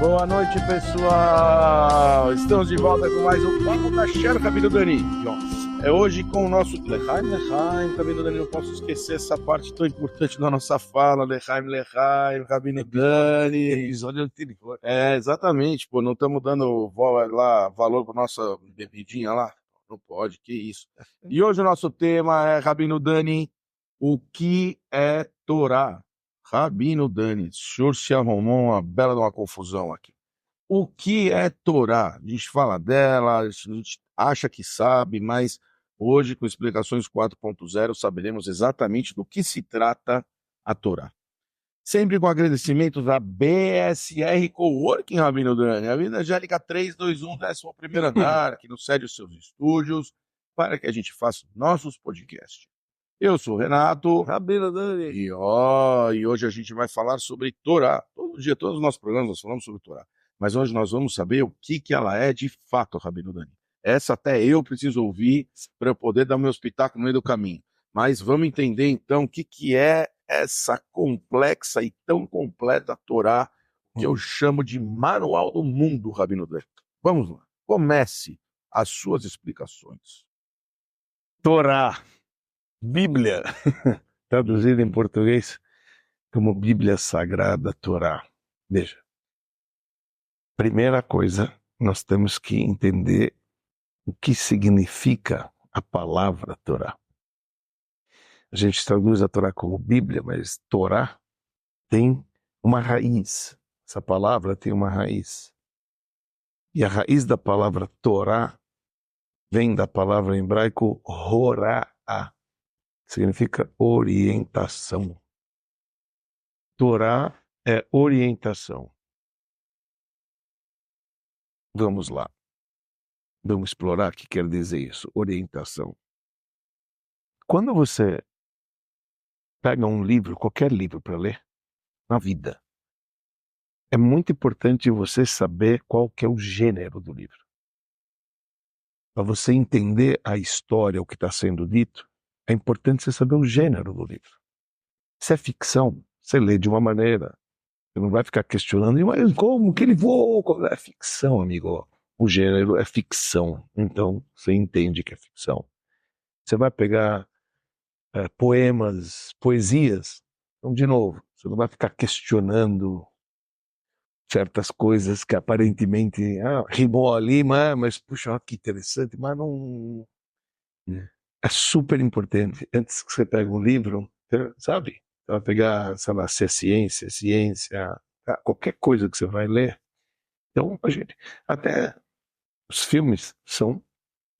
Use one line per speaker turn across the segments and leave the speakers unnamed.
Boa noite, pessoal! Estamos de volta com mais um Papo da Share, Rabino Dani. É hoje com o nosso Lechaim, Rabino Dani. Não posso esquecer essa parte tão importante da nossa fala, Lechaim, Rabino Dani.
Episódio anterior.
Exatamente, pô, não estamos dando valor para nossa bebidinha lá? Não pode, que isso. E hoje o nosso tema é, Rabino Dani, o que é Torá? Rabino Dani, o senhor se arrumou uma bela de uma confusão aqui. O que é Torá? A gente fala dela, a gente acha que sabe, mas hoje, com explicações 4.0, saberemos exatamente do que se trata a Torá. Sempre com agradecimentos à BSR Coworking, Rabino Dani, a Vida Angélica 321, 11º andar, que nos cede os seus estúdios, para que a gente faça nossos podcasts. Eu sou o Renato,
Rabino Dani.
e hoje a gente vai falar sobre Torá. Todo dia, todos os nossos programas nós falamos sobre Torá. Mas hoje nós vamos saber o que ela é de fato, Rabino Dani. Essa até eu preciso ouvir para eu poder dar o meu espetáculo no meio do caminho. Mas vamos entender então o que é essa complexa e tão completa Torá que eu chamo de manual do mundo, Rabino Dani. Vamos lá, comece as suas explicações.
Torá, Bíblia, traduzido em português como Bíblia Sagrada, Torá. Veja, primeira coisa, nós temos que entender o que significa a palavra Torá. A gente traduz a Torá como Bíblia, mas Torá tem uma raiz. Essa palavra tem uma raiz. E a raiz da palavra Torá vem da palavra em hebraico Horaá, que significa orientação. Torá é orientação. Vamos lá. Vamos explorar o que quer dizer isso, orientação. Quando você pega um livro, qualquer livro para ler, na vida, é muito importante você saber qual que é o gênero do livro. Para você entender a história, o que está sendo dito, é importante você saber o gênero do livro. Se é ficção, você lê de uma maneira. Você não vai ficar questionando, mas como que ele voou? É ficção, amigo. O gênero é ficção. Então, você entende que é ficção. Você vai pegar poemas, poesias. Então, de novo, você não vai ficar questionando certas coisas que aparentemente rimou ali, mas puxa, que interessante, mas não... É super importante. Antes que você pegue um livro, sabe? Você vai pegar, sei lá, se é ciência, qualquer coisa que você vai ler. Então, a gente, até os filmes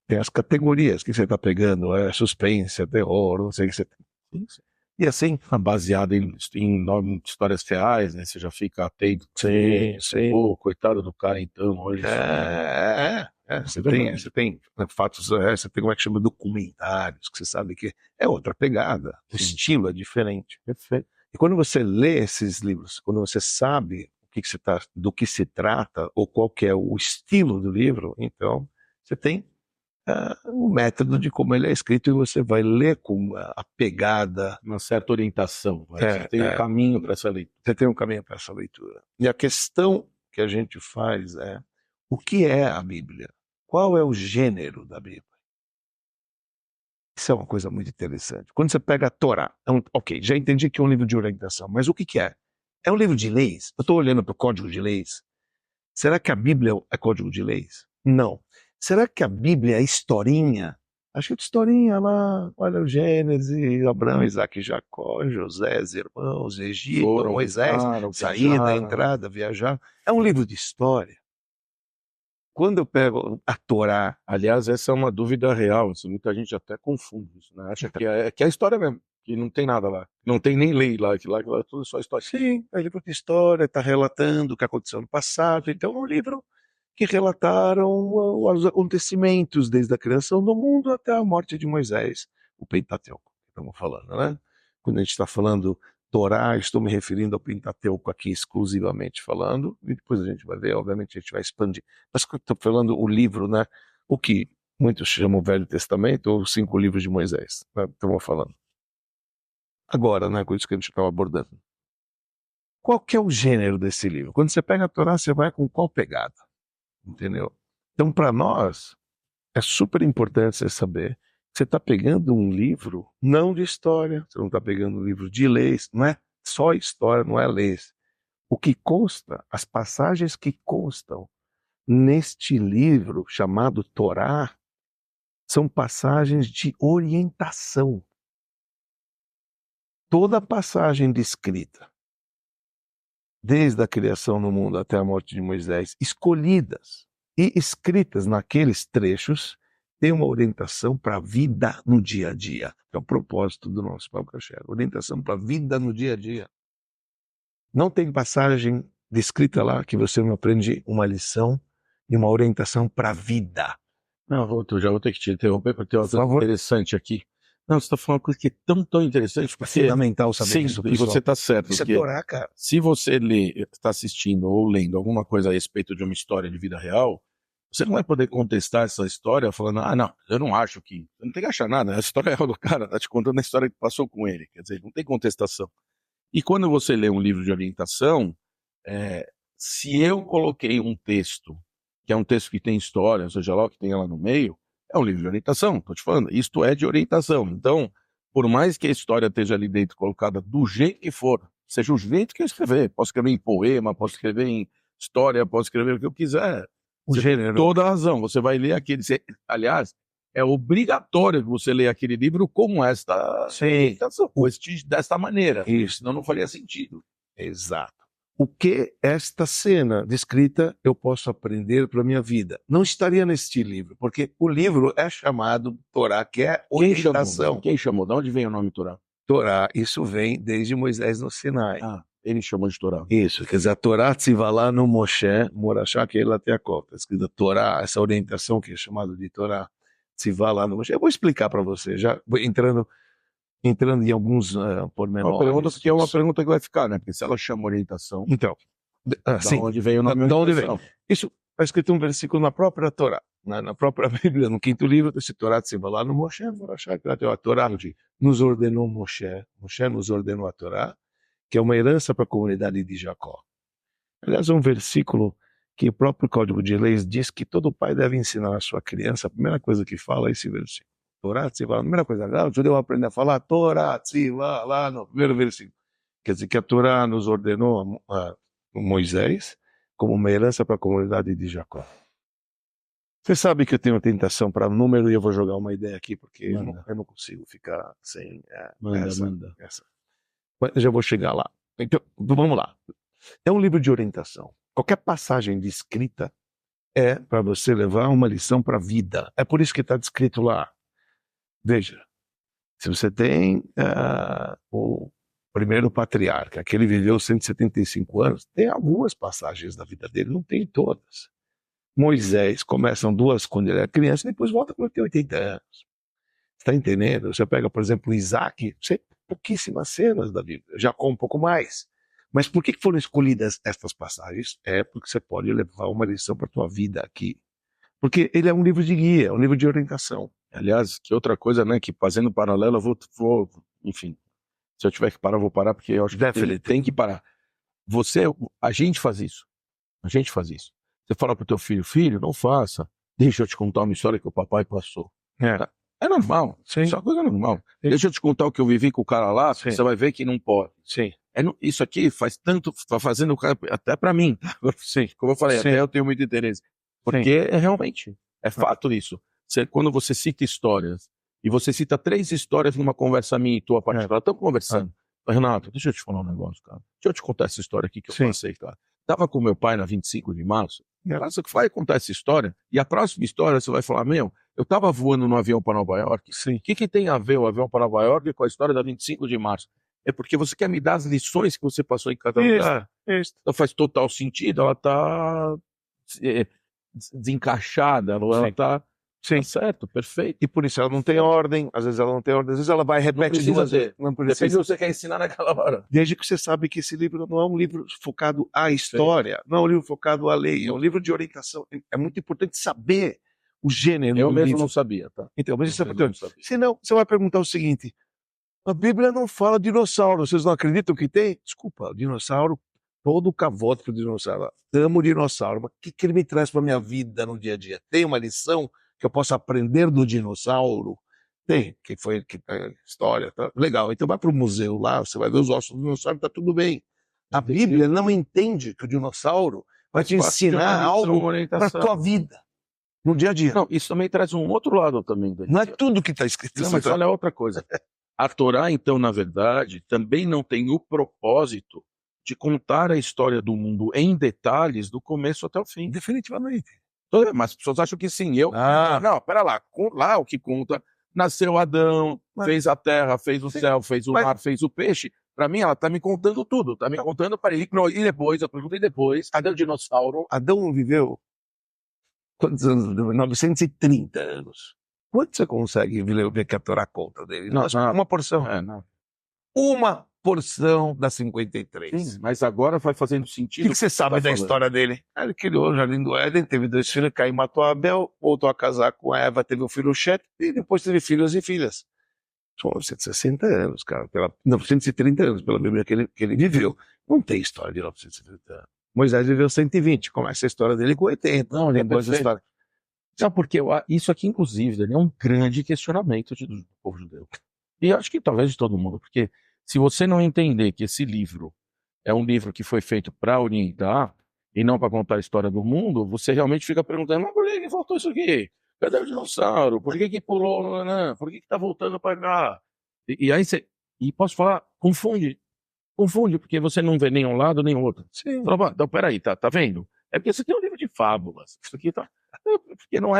tem as categorias que você está pegando, suspense, é terror, não sei o que você tem. E assim,
Baseado em histórias reais, né? Você já fica atento.
sim.
Pô, coitado do cara, então, hoje.
Você tem fatos, você tem como é que chama, documentários, que você sabe que é outra pegada, o estilo é diferente.
Perfeito.
E quando você lê esses livros, quando você sabe do que se trata, ou qual que é o estilo do livro, então você tem um método de como ele é escrito e você vai ler com a pegada.
Uma certa orientação. Você tem um caminho para essa leitura.
Você tem um caminho para essa leitura. E a questão que a gente faz é, o que é a Bíblia? Qual é o gênero da Bíblia? Isso é uma coisa muito interessante. Quando você pega a Torá, ok, já entendi que é um livro de orientação, mas o que é? É um livro de leis? Eu estou olhando para o Código de Leis. Será que a Bíblia é Código de Leis? Não. Será que a Bíblia é historinha? Acho que historinha lá, olha o Gênesis, Abraão, Isaac e Jacó, José, os irmãos, Egito, Moisés, saída, entrada, viajar. É um livro de história. Quando eu pego a Torá...
Aliás, essa é uma dúvida real, muita gente até confunde isso, né? Acha que é a história mesmo, que não tem nada lá. Não tem nem lei lá, que lá é tudo só história.
Sim, é livro de história, está relatando o que aconteceu no passado. Então é um livro que relataram os acontecimentos desde a criação do mundo até a morte de Moisés, o Pentateuco, que estamos falando, né? Quando a gente está falando Torá, estou me referindo ao Pentateuco aqui exclusivamente falando, e depois a gente vai ver, obviamente a gente vai expandir. Mas quando estou falando o livro, né? O que muitos chamam o Velho Testamento, ou os 5 livros de Moisés, né? Estamos falando. Agora, né? Com isso que a gente estava abordando. Qual que é o gênero desse livro? Quando você pega a Torá, você vai com qual pegada? Entendeu? Então, para nós, é super importante você saber que você está pegando um livro não de história, você não está pegando um livro de leis, não é só história, não é leis. O que consta, as passagens que constam neste livro chamado Torá, são passagens de orientação. Toda passagem descrita, desde a criação do mundo até a morte de Moisés, escolhidas e escritas naqueles trechos, tem uma orientação para a vida no dia a dia. É o propósito do nosso Papo Kasher. Orientação para a vida no dia a dia. Não tem passagem descrita lá que você não aprende uma lição e uma orientação para a vida.
Não, já vou ter que te interromper para ter uma coisa interessante aqui. Não, você está falando uma coisa que é tão interessante.
É fundamental saber isso,
pessoal. E você está certo.
Isso é Torá, cara.
Se você está assistindo ou lendo alguma coisa a respeito de uma história de vida real, você não vai poder contestar essa história falando, não, eu não acho que... Você não tem que achar nada, a história é do cara, está te contando a história que passou com ele. Quer dizer, não tem contestação. E quando você lê um livro de orientação, se eu coloquei um texto, que é um texto que tem história, seja lá o que tem lá no meio, é um livro de orientação, estou te falando, isto é de orientação. Então, por mais que a história esteja ali dentro colocada do jeito que for, seja o jeito que eu escrever, posso escrever em poema, posso escrever em história, posso escrever o que eu quiser.
O gênero.
Tem toda a razão, você vai ler aquele... Aliás, é obrigatório que você leia aquele livro como esta orientação, desta maneira.
Isso.
Senão não faria sentido.
Exato. O que esta cena descrita eu posso aprender para a minha vida? Não estaria neste livro, porque o livro é chamado Torá, que é orientação.
Quem chamou? De onde vem o nome Torá?
Torá, isso vem desde Moisés no Sinai.
Ele chamou de Torá.
Isso, quer dizer, a Torá Tzivalá no Moshe, Morachá, que ele até a Está escrita Torá, essa orientação que é chamada de Torá Tzivalá no Moshe. Eu vou explicar para você, já entrando em alguns pormenores.
Que é uma pergunta que vai ficar, né? Porque se ela chama orientação,
então,
sim, onde vem o nome
da onde vem? Isso está escrito um versículo na própria Torá, na própria Bíblia, no 5º livro, esse Torá Tzivalá no Moshe, Morachá, que a Torá nos ordenou Moshe nos ordenou a Torá, que é uma herança para a comunidade de Jacó. Aliás, é um versículo que o próprio Código de Leis diz que todo pai deve ensinar a sua criança, a primeira coisa que fala é esse versículo. Torá, Tzivalá, a primeira coisa, o judeu aprende a falar Torá, Tzivalá, no primeiro versículo. Quer dizer que a Torá nos ordenou a Moisés como uma herança para a comunidade de Jacó. Você sabe que eu tenho tentação para número e eu vou jogar uma ideia aqui, porque eu não consigo ficar sem essa. Eu já vou chegar lá. Então, vamos lá. É um livro de orientação. Qualquer passagem descrita é para você levar uma lição para a vida. É por isso que está descrito lá. Veja, se você tem o primeiro patriarca, que ele viveu 175 anos, tem algumas passagens da vida dele, não tem todas. Moisés, começam 2 quando ele é criança, e depois volta quando ele tem 80 anos. Está entendendo? Você pega, por exemplo, Isaac, você tem pouquíssimas cenas da Bíblia, Jacó um pouco mais. Mas por que foram escolhidas estas passagens? É porque você pode levar uma lição para a tua vida aqui. Porque ele é um livro de guia, um livro de orientação.
Aliás, que outra coisa, né, que fazendo paralelo, eu vou enfim, se eu tiver que parar, eu vou parar, porque eu acho que tem que parar. A gente faz isso. Você fala pro teu filho, não faça, deixa eu te contar uma história que o papai passou. É normal,
Sim.
Isso é uma coisa normal. Sim. Deixa eu te contar o que eu vivi com o cara lá, você vai ver que não pode.
Sim.
Isso aqui faz tanto, tá fazendo o cara, até pra mim, sim. Como eu falei, até eu tenho muito interesse. Porque realmente, é fato isso. Quando você cita histórias, e você cita 3 histórias numa conversa minha e tua particular, estamos conversando. Renato, deixa eu te falar um negócio, cara. Deixa eu te contar essa história aqui que eu passei, cara. Tava com meu pai na 25 de março, você vai contar essa história, e a próxima história você vai falar, eu tava voando no avião para Nova York.
Sim.
O que tem a ver o avião para Nova York com a história da 25 de março? É porque você quer me dar as lições que você passou em cada lugar. Então faz total sentido, ela tá desencaixada, ela tá... Sim. Tá certo, perfeito.
E por isso ela não tem ordem, às vezes ela não tem ordem, às vezes ela vai e repete duas vezes.
Depende do que você quer ensinar naquela hora.
Desde que você sabe que esse livro não é um livro focado à história, não é um livro focado à lei, é um livro de orientação. É muito importante saber o gênero
do livro. Eu
mesmo
não sabia, tá?
Então, mas isso é importante. Senão, você vai perguntar o seguinte, a Bíblia não fala dinossauro, vocês não acreditam que tem? Desculpa, o dinossauro todo o cavote pro dinossauro. Amo o dinossauro, mas o que ele me traz para minha vida no dia a dia? Tem uma lição que eu posso aprender do dinossauro? Tem, história, tá? Legal. Então vai para o museu lá, você vai ver os ossos do dinossauro, tá tudo bem. A Bíblia não entende que o dinossauro vai te ensinar algo para a tua vida, no dia a dia.
Não, isso também traz um outro lado também.
Não é tudo que está escrito.
Não, mas olha outra coisa. A Torá, então, na verdade, também não tem o propósito de contar a história do mundo em detalhes do começo até o fim.
Definitivamente.
Mas as pessoas acham que sim.
Ah.
Pera lá. Lá o que conta, nasceu Adão, fez a terra, fez o céu, fez o mar, fez o peixe. Para mim, ela está me contando tudo. Está me contando para ele. E depois, eu perguntei depois, cadê o dinossauro?
Adão viveu quantos anos? 930 anos. Quanto você consegue ver que a Torá conta dele?
Não,
uma porção.
Não.
Uma porção das 53.
Sim, mas agora vai fazendo sentido.
O que você sabe da história dele? Ele criou o Jardim do Éden, teve 2 filhos, Caim matou Abel, voltou a casar com Eva, teve o filho Shet, e depois teve filhos e filhas. São 960 anos, cara. 930 anos, pela Bíblia que ele viveu. Não tem história de 930 anos. Moisés viveu 120, começa a história dele com 80.
Não, depois a história. Sabe por quê? Isso aqui, inclusive, Dani, é um grande questionamento do povo judeu. E acho que talvez de todo mundo, porque se você não entender que esse livro é um livro que foi feito para orientar e não para contar a história do mundo, você realmente fica perguntando, mas por que faltou isso aqui? Cadê o dinossauro? Por que pulou? Por que tá voltando para cá? E aí você... E posso falar, confunde, porque você não vê nem um lado nem o outro.
Sim.
Então, peraí, tá vendo? É porque isso aqui é um livro de fábulas. Isso aqui tá... Porque não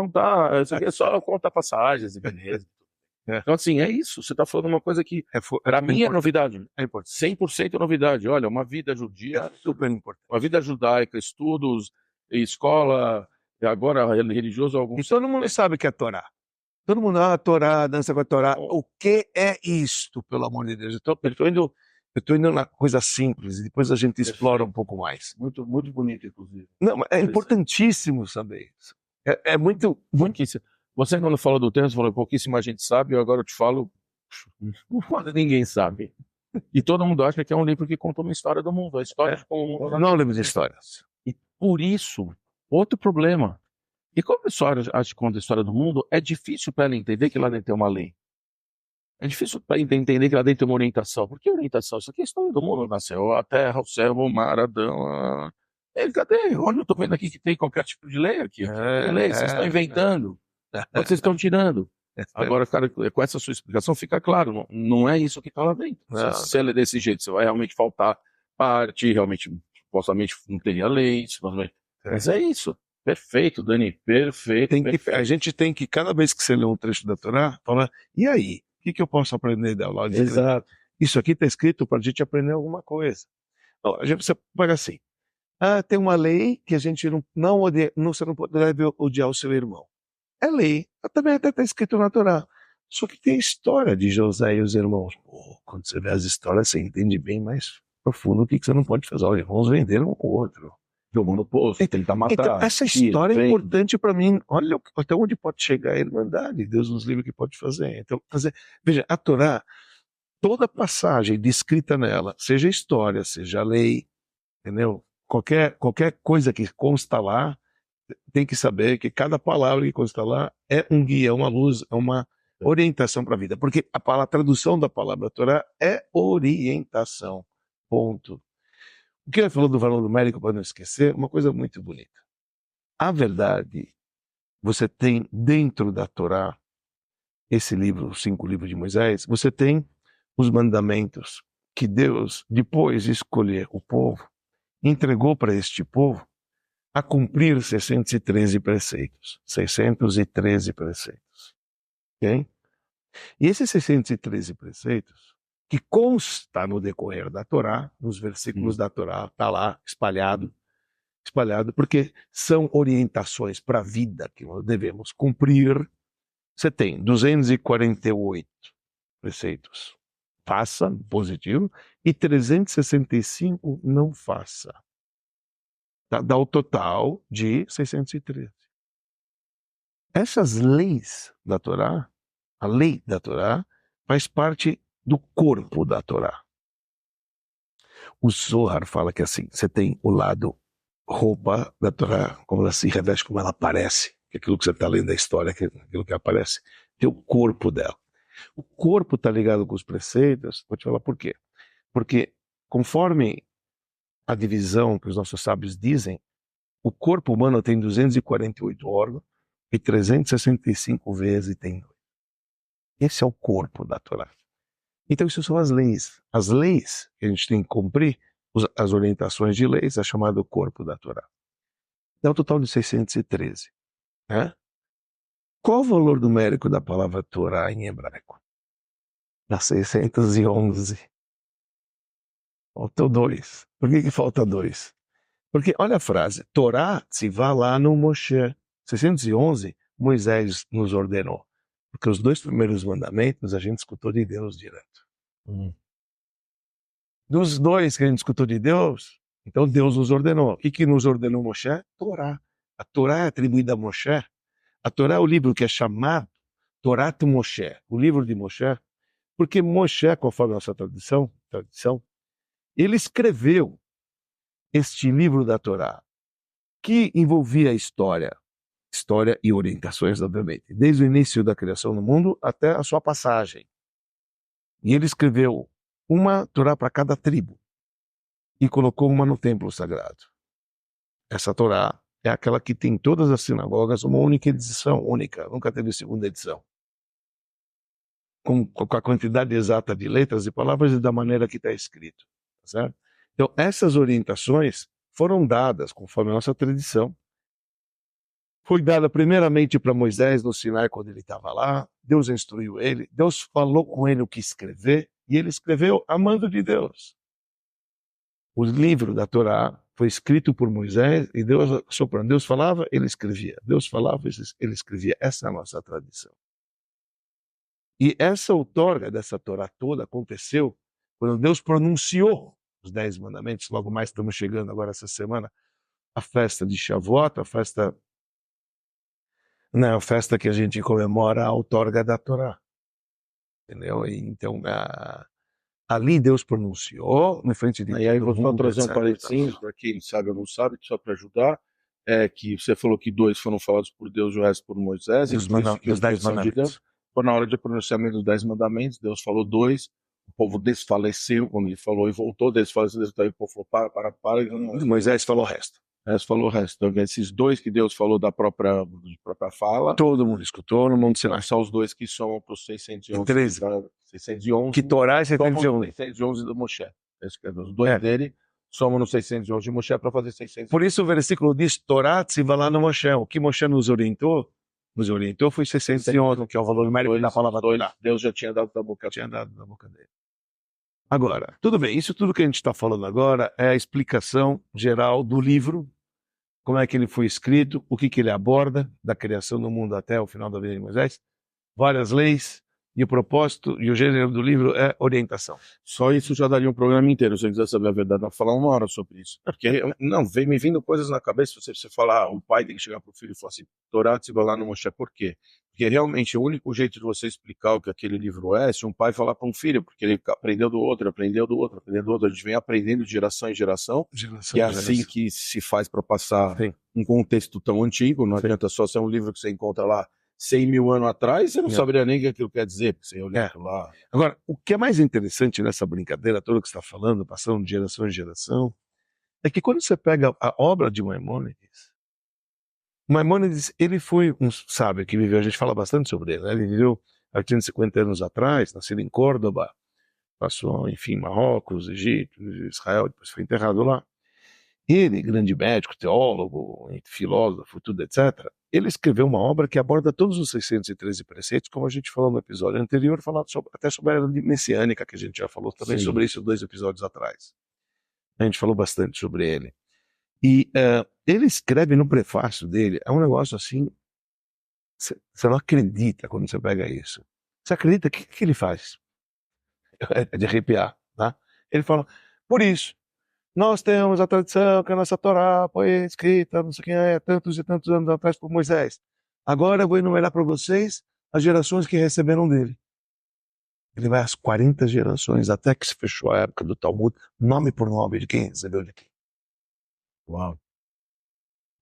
tá. Isso aqui é só conta passagens e beleza. Então, assim, é isso. Você está falando uma coisa que, para mim, é novidade.
É importante.
100% novidade. Olha, uma vida judia,
super importante.
Uma vida judaica, estudos, escola, agora religioso.
E todo mundo sabe que é Torá. Todo mundo, a Torá, dança com a Torá. O que é isto, pelo amor de Deus? Eu estou indo na coisa simples e depois a gente explora um pouco mais.
Muito, muito bonito, inclusive.
Não, é importantíssimo saber isso. É muito...
Você, quando falou do tema, você falou pouquíssima gente sabe, agora eu te falo, quase ninguém sabe. E todo mundo acha que é um livro que conta uma história do mundo, a história de como o mundo...
Não é um livro de histórias.
E por isso, outro problema. E como a pessoa acha que conta a história do mundo, é difícil para ela entender que lá dentro tem uma lei. É difícil para entender que lá dentro tem uma orientação. Por que orientação? Isso aqui é a história do mundo. Nasceu a terra, o céu, o mar, Adão... Cadê? Olha, eu estou vendo aqui que tem qualquer tipo de lei aqui. Vocês estão inventando. Vocês estão tirando. Agora, cara, com essa sua explicação fica claro, não é isso que está lá dentro. Se ela é desse jeito, você vai realmente faltar parte, realmente, supostamente não teria lei, mas é isso. Perfeito, Dani, perfeito.
A gente tem que, cada vez que você lê um trecho da Torá, falar, e aí? O que eu posso aprender dela?
Exato.
Isso aqui está escrito para a gente aprender alguma coisa. Então, você pega assim, tem uma lei que a gente você não deve odiar o seu irmão. É lei, também até está escrito na Torá. Só que tem a história de José e os irmãos. Quando você vê as histórias, você entende bem mais profundo o que você não pode fazer. Os irmãos venderam um com o outro. Jogou no poço, tentar matar. Então, essa história é importante para mim. Olha até onde pode chegar a Irmandade. Deus nos livre o que pode fazer. Então, veja, a Torá, toda passagem descrita nela, seja história, seja lei, entendeu? Qualquer coisa que consta lá, tem que saber que cada palavra que consta lá é um guia, uma luz, é uma orientação para a vida. Porque a tradução da palavra Torá é orientação. Ponto. O que ele falou do valor numérico, para não esquecer, uma coisa muito bonita. A verdade, você tem dentro da Torá, esse livro, os 5 livros de Moisés, você tem os mandamentos que Deus, depois de escolher o povo, entregou para este povo a cumprir 613 preceitos. 613 preceitos. Ok? E esses 613 preceitos, que consta no decorrer da Torá, nos versículos da Torá, está lá espalhado, porque são orientações para a vida que nós devemos cumprir. Você tem 248 preceitos. Faça, positivo, e 365 não faça. Dá o total de 613. Essas leis da Torá, a lei da Torá, faz parte do corpo da Torá. O Zohar fala que assim, você tem o lado roupa da Torá, como ela se reveste, como ela aparece, que é aquilo que você está lendo da história, que é aquilo que aparece, tem o corpo dela. O corpo está ligado com os preceitos, vou te falar por quê. Porque conforme a divisão que os nossos sábios dizem, o corpo humano tem 248 órgãos e 365 vezes tem. Esse é o corpo da Torá. Então isso são as leis. As leis que a gente tem que cumprir, as orientações de leis, é chamado corpo da Torá. Dá um total de 613. Né? Qual o valor numérico da palavra Torá em hebraico? Dá 611. Faltam 2. Por que falta 2? Porque olha a frase, Torá se vá lá no Moshe. 611, Moisés nos ordenou. Porque os 2 primeiros mandamentos a gente escutou de Deus direto. Dos 2 que a gente escutou de Deus, então Deus nos ordenou. O que nos ordenou Moshe? Torá. A Torá é atribuída a Moshe. A Torá é o livro que é chamado Torat Moshe, o livro de Moshe, porque Moshe, conforme a nossa tradição, ele escreveu este livro da Torá, que envolvia a história e orientações, obviamente, desde o início da criação do mundo até a sua passagem. E ele escreveu uma Torá para cada tribo e colocou uma no templo sagrado. Essa Torá é aquela que tem em todas as sinagogas uma única edição, única, nunca teve segunda edição. Com a quantidade exata de letras e palavras e da maneira que está escrito. Tá certo? Então, essas orientações foram dadas, conforme a nossa tradição. Foi dada primeiramente para Moisés no Sinai, quando ele estava lá. Deus instruiu ele, Deus falou com ele o que escrever, e ele escreveu a mando de Deus. O livro da Torá foi escrito por Moisés, e Deus soprando. Deus falava, ele escrevia. Deus falava, ele escrevia. Essa é a nossa tradição. E essa outorga dessa Torá toda aconteceu quando Deus pronunciou os 10 mandamentos. Logo mais estamos chegando agora essa semana, a festa de Shavuot, a festa que a gente comemora a outorga da Torá. Entendeu? E, então, ali Deus pronunciou, na frente de
E aí vou
todo
só
mundo,
trazer um
etc.
parecinho, para quem sabe ou não sabe, só para ajudar, é que você falou que 2 foram falados por Deus e o resto por Moisés, e
Os
por isso que
os 10
são de Deus.
mandamentos.
Foi na hora de pronunciamento dos 10 mandamentos, Deus falou 2, o povo desfaleceu, quando ele falou e voltou, desfaleceu, daí o povo falou, para, e
Moisés falou o resto.
falou o resto. Então, esses 2 que Deus falou da própria fala,
Todo mundo escutou no Monte Sinai.
são os 2 que somam para os 611.
13.
611.
Que Torá é
Somos
611.
611 do Moshe. Os 2 dele somam no 611 de Moshe para fazer 611.
Por isso o versículo diz, Torá se vai lá no Moshe. O que Moshe nos orientou foi 611, que é o valor numérico da palavra Torá.
Deus já tinha dado da boca
dele. Agora, tudo bem, isso tudo que a gente está falando agora é a explicação geral do livro, como é que ele foi escrito, o que ele aborda, da criação do mundo até o final da vida de Moisés, várias leis, e o propósito e o gênero do livro é orientação.
Só isso já daria um programa inteiro. Se você quiser saber a verdade, vai falar 1 hora sobre isso. Porque, não, vem me vindo coisas na cabeça. Você falar, o pai tem que chegar pro filho e falar assim, Torá se vai lá no Moshe, por quê? Porque realmente o único jeito de você explicar o que aquele livro é se um pai falar para um filho, porque ele aprendeu do outro. A gente vem aprendendo de geração em geração. E é assim que se faz para passar um contexto tão antigo. Não adianta só ser um livro que você encontra lá 100 mil anos atrás, você não saberia nem o que aquilo quer dizer, porque você olha lá.
Agora, o que é mais interessante nessa brincadeira toda que você está falando, passando de geração em geração, é que quando você pega a obra de Maimônides, ele foi um sábio que viveu, a gente fala bastante sobre ele, né? Ele viveu 850 anos atrás, nascido em Córdoba, passou, enfim, Marrocos, Egito, Israel, depois foi enterrado lá. Ele, grande médico, teólogo, filósofo, tudo, etc., ele escreveu uma obra que aborda todos os 613 preceitos, como a gente falou no episódio anterior, falando até sobre a era messiânica, que a gente já falou também sobre isso 2 episódios atrás. A gente falou bastante sobre ele. E ele escreve no prefácio dele, é um negócio assim, você não acredita quando você pega isso. Você acredita, o que ele faz? É de arrepiar, tá? Ele fala, por isso, nós temos a tradição que a nossa Torá foi escrita, não sei quem é, tantos e tantos anos atrás por Moisés. Agora eu vou enumerar para vocês as gerações que receberam dele. Ele vai às 40 gerações, até que se fechou a época do Talmud, nome por nome de quem recebeu de quem.
Uau.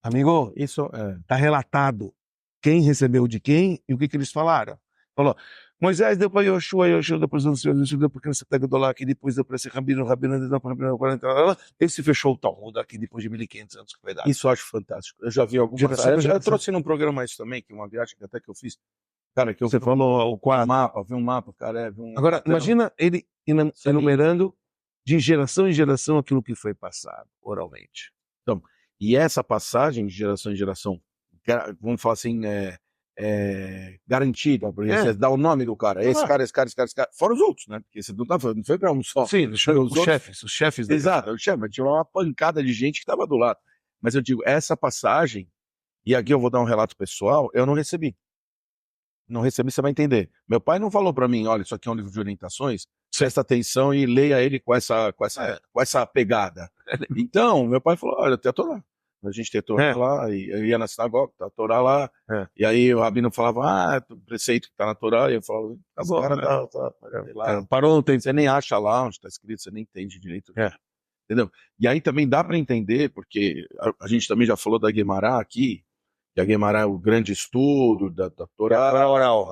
Amigo,
Isso
está relatado quem recebeu de quem e o que eles falaram. Falou, Moisés deu para Yoshua, Yoshua deu para os anciãos, Yoshua deu para a criança Tegadolá, aqui depois deu para esse Rabino, Rabino deu para Rabino, 40, esse fechou o Talmud aqui depois de 1500 anos que foi dado.
eu acho fantástico. Eu já vi algumas...
Geração por
Eu
geração.
trouxe num programa isso também, que uma viagem que até que eu fiz. Cara, que eu
Você falou o quadro.
vi um mapa, cara.
Agora, imagina ele enumerando de geração em geração aquilo que foi passado oralmente.
Então, e essa passagem de geração em geração, vamos falar assim, garantida, porque você dá o nome do cara, esse cara, fora os outros, né? Porque você não tá falando, não foi para um só.
Sim, os chefes.
Exato, o chefe, tinha uma pancada de gente que estava do lado. Mas eu digo, essa passagem, e aqui eu vou dar um relato pessoal, eu não recebi. Não recebi, você vai entender. Meu pai não falou para mim, olha, isso aqui é um livro de orientações, presta atenção e leia ele com essa pegada. Então, meu pai falou, olha, tem a Torá. A gente tem a Torá lá, e eu ia na sinagoga, tá a Torá lá, e aí o rabino falava, o preceito que tá na Torá, e eu falava,
parou no tempo.
Você nem acha lá onde está escrito, você nem entende direito. Entendeu? E aí também dá para entender, porque a gente também já falou da Guemará aqui, que a Guemará é o grande estudo da Torá.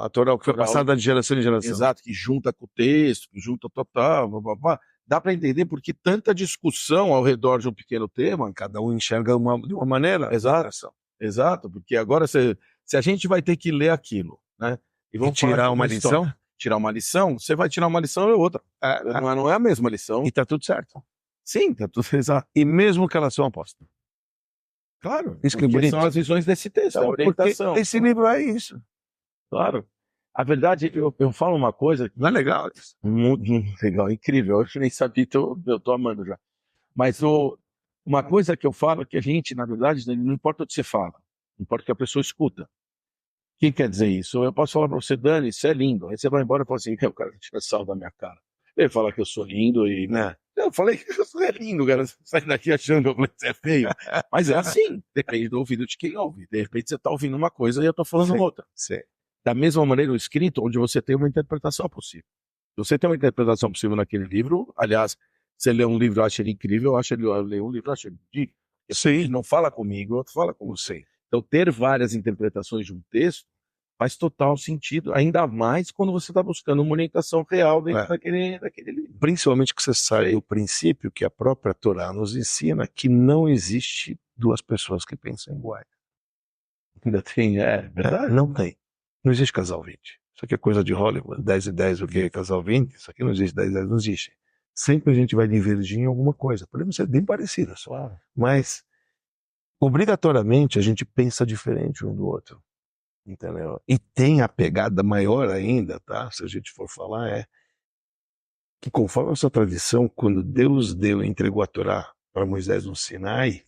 A Torá que foi passada de geração em geração.
Exato, que junta com o texto, que junta total, blá, blá, blá. Dá para entender porque tanta discussão ao redor de um pequeno tema.
Cada um enxerga de uma maneira.
Exato, porque agora se a gente vai ter que ler aquilo, né?
E vamos tirar uma lição?
Tirar uma lição, você vai tirar uma lição e outra. Não é a mesma lição.
E tá tudo certo.
Sim, tá tudo exato.
E mesmo que elas são opostas.
Claro,
isso que é bonito.
São as visões desse texto, a orientação.
Esse livro é isso.
Claro. A verdade, eu falo uma coisa que
não é legal.
Muito legal, incrível. Eu nem sabia, eu tô amando já. Mas uma coisa que eu falo é que a gente, na verdade, não importa o que você fala, importa o que a pessoa escuta. O que quer dizer isso? Eu posso falar para você, Dani, você é lindo. Aí você vai embora e fala assim, o cara tira sal da minha cara. Ele fala que eu sou lindo e... Eu falei que você é lindo, cara. Você sai daqui achando que você é feio. Mas é assim, depende do ouvido de quem ouve. De repente você está ouvindo uma coisa e eu estou falando outra.
Sim.
Da mesma maneira, o escrito, onde você tem uma interpretação possível. Se você tem uma interpretação possível naquele livro, aliás, você lê um livro e acha ele incrível, eu leio um livro e acho ele ridículo. Sim. Não fala comigo, outro fala com você. Então, ter várias interpretações de um texto faz total sentido, ainda mais quando você está buscando uma orientação real dentro daquele livro.
Principalmente que você sai do princípio que a própria Torá nos ensina que não existe duas pessoas que pensam iguais.
Ainda tem, verdade?
Não tem. Não existe casal 20. Isso aqui é coisa de Hollywood, 10 e 10, o que é casal 20? Isso aqui não existe, 10 e 10 não existe. Sempre a gente vai divergir em alguma coisa. Podemos ser bem parecidos, mas obrigatoriamente a gente pensa diferente um do outro. Entendeu? E tem a pegada maior ainda, tá? Se a gente for falar, que conforme a sua tradição, quando Deus entregou a Torá para Moisés no Sinai,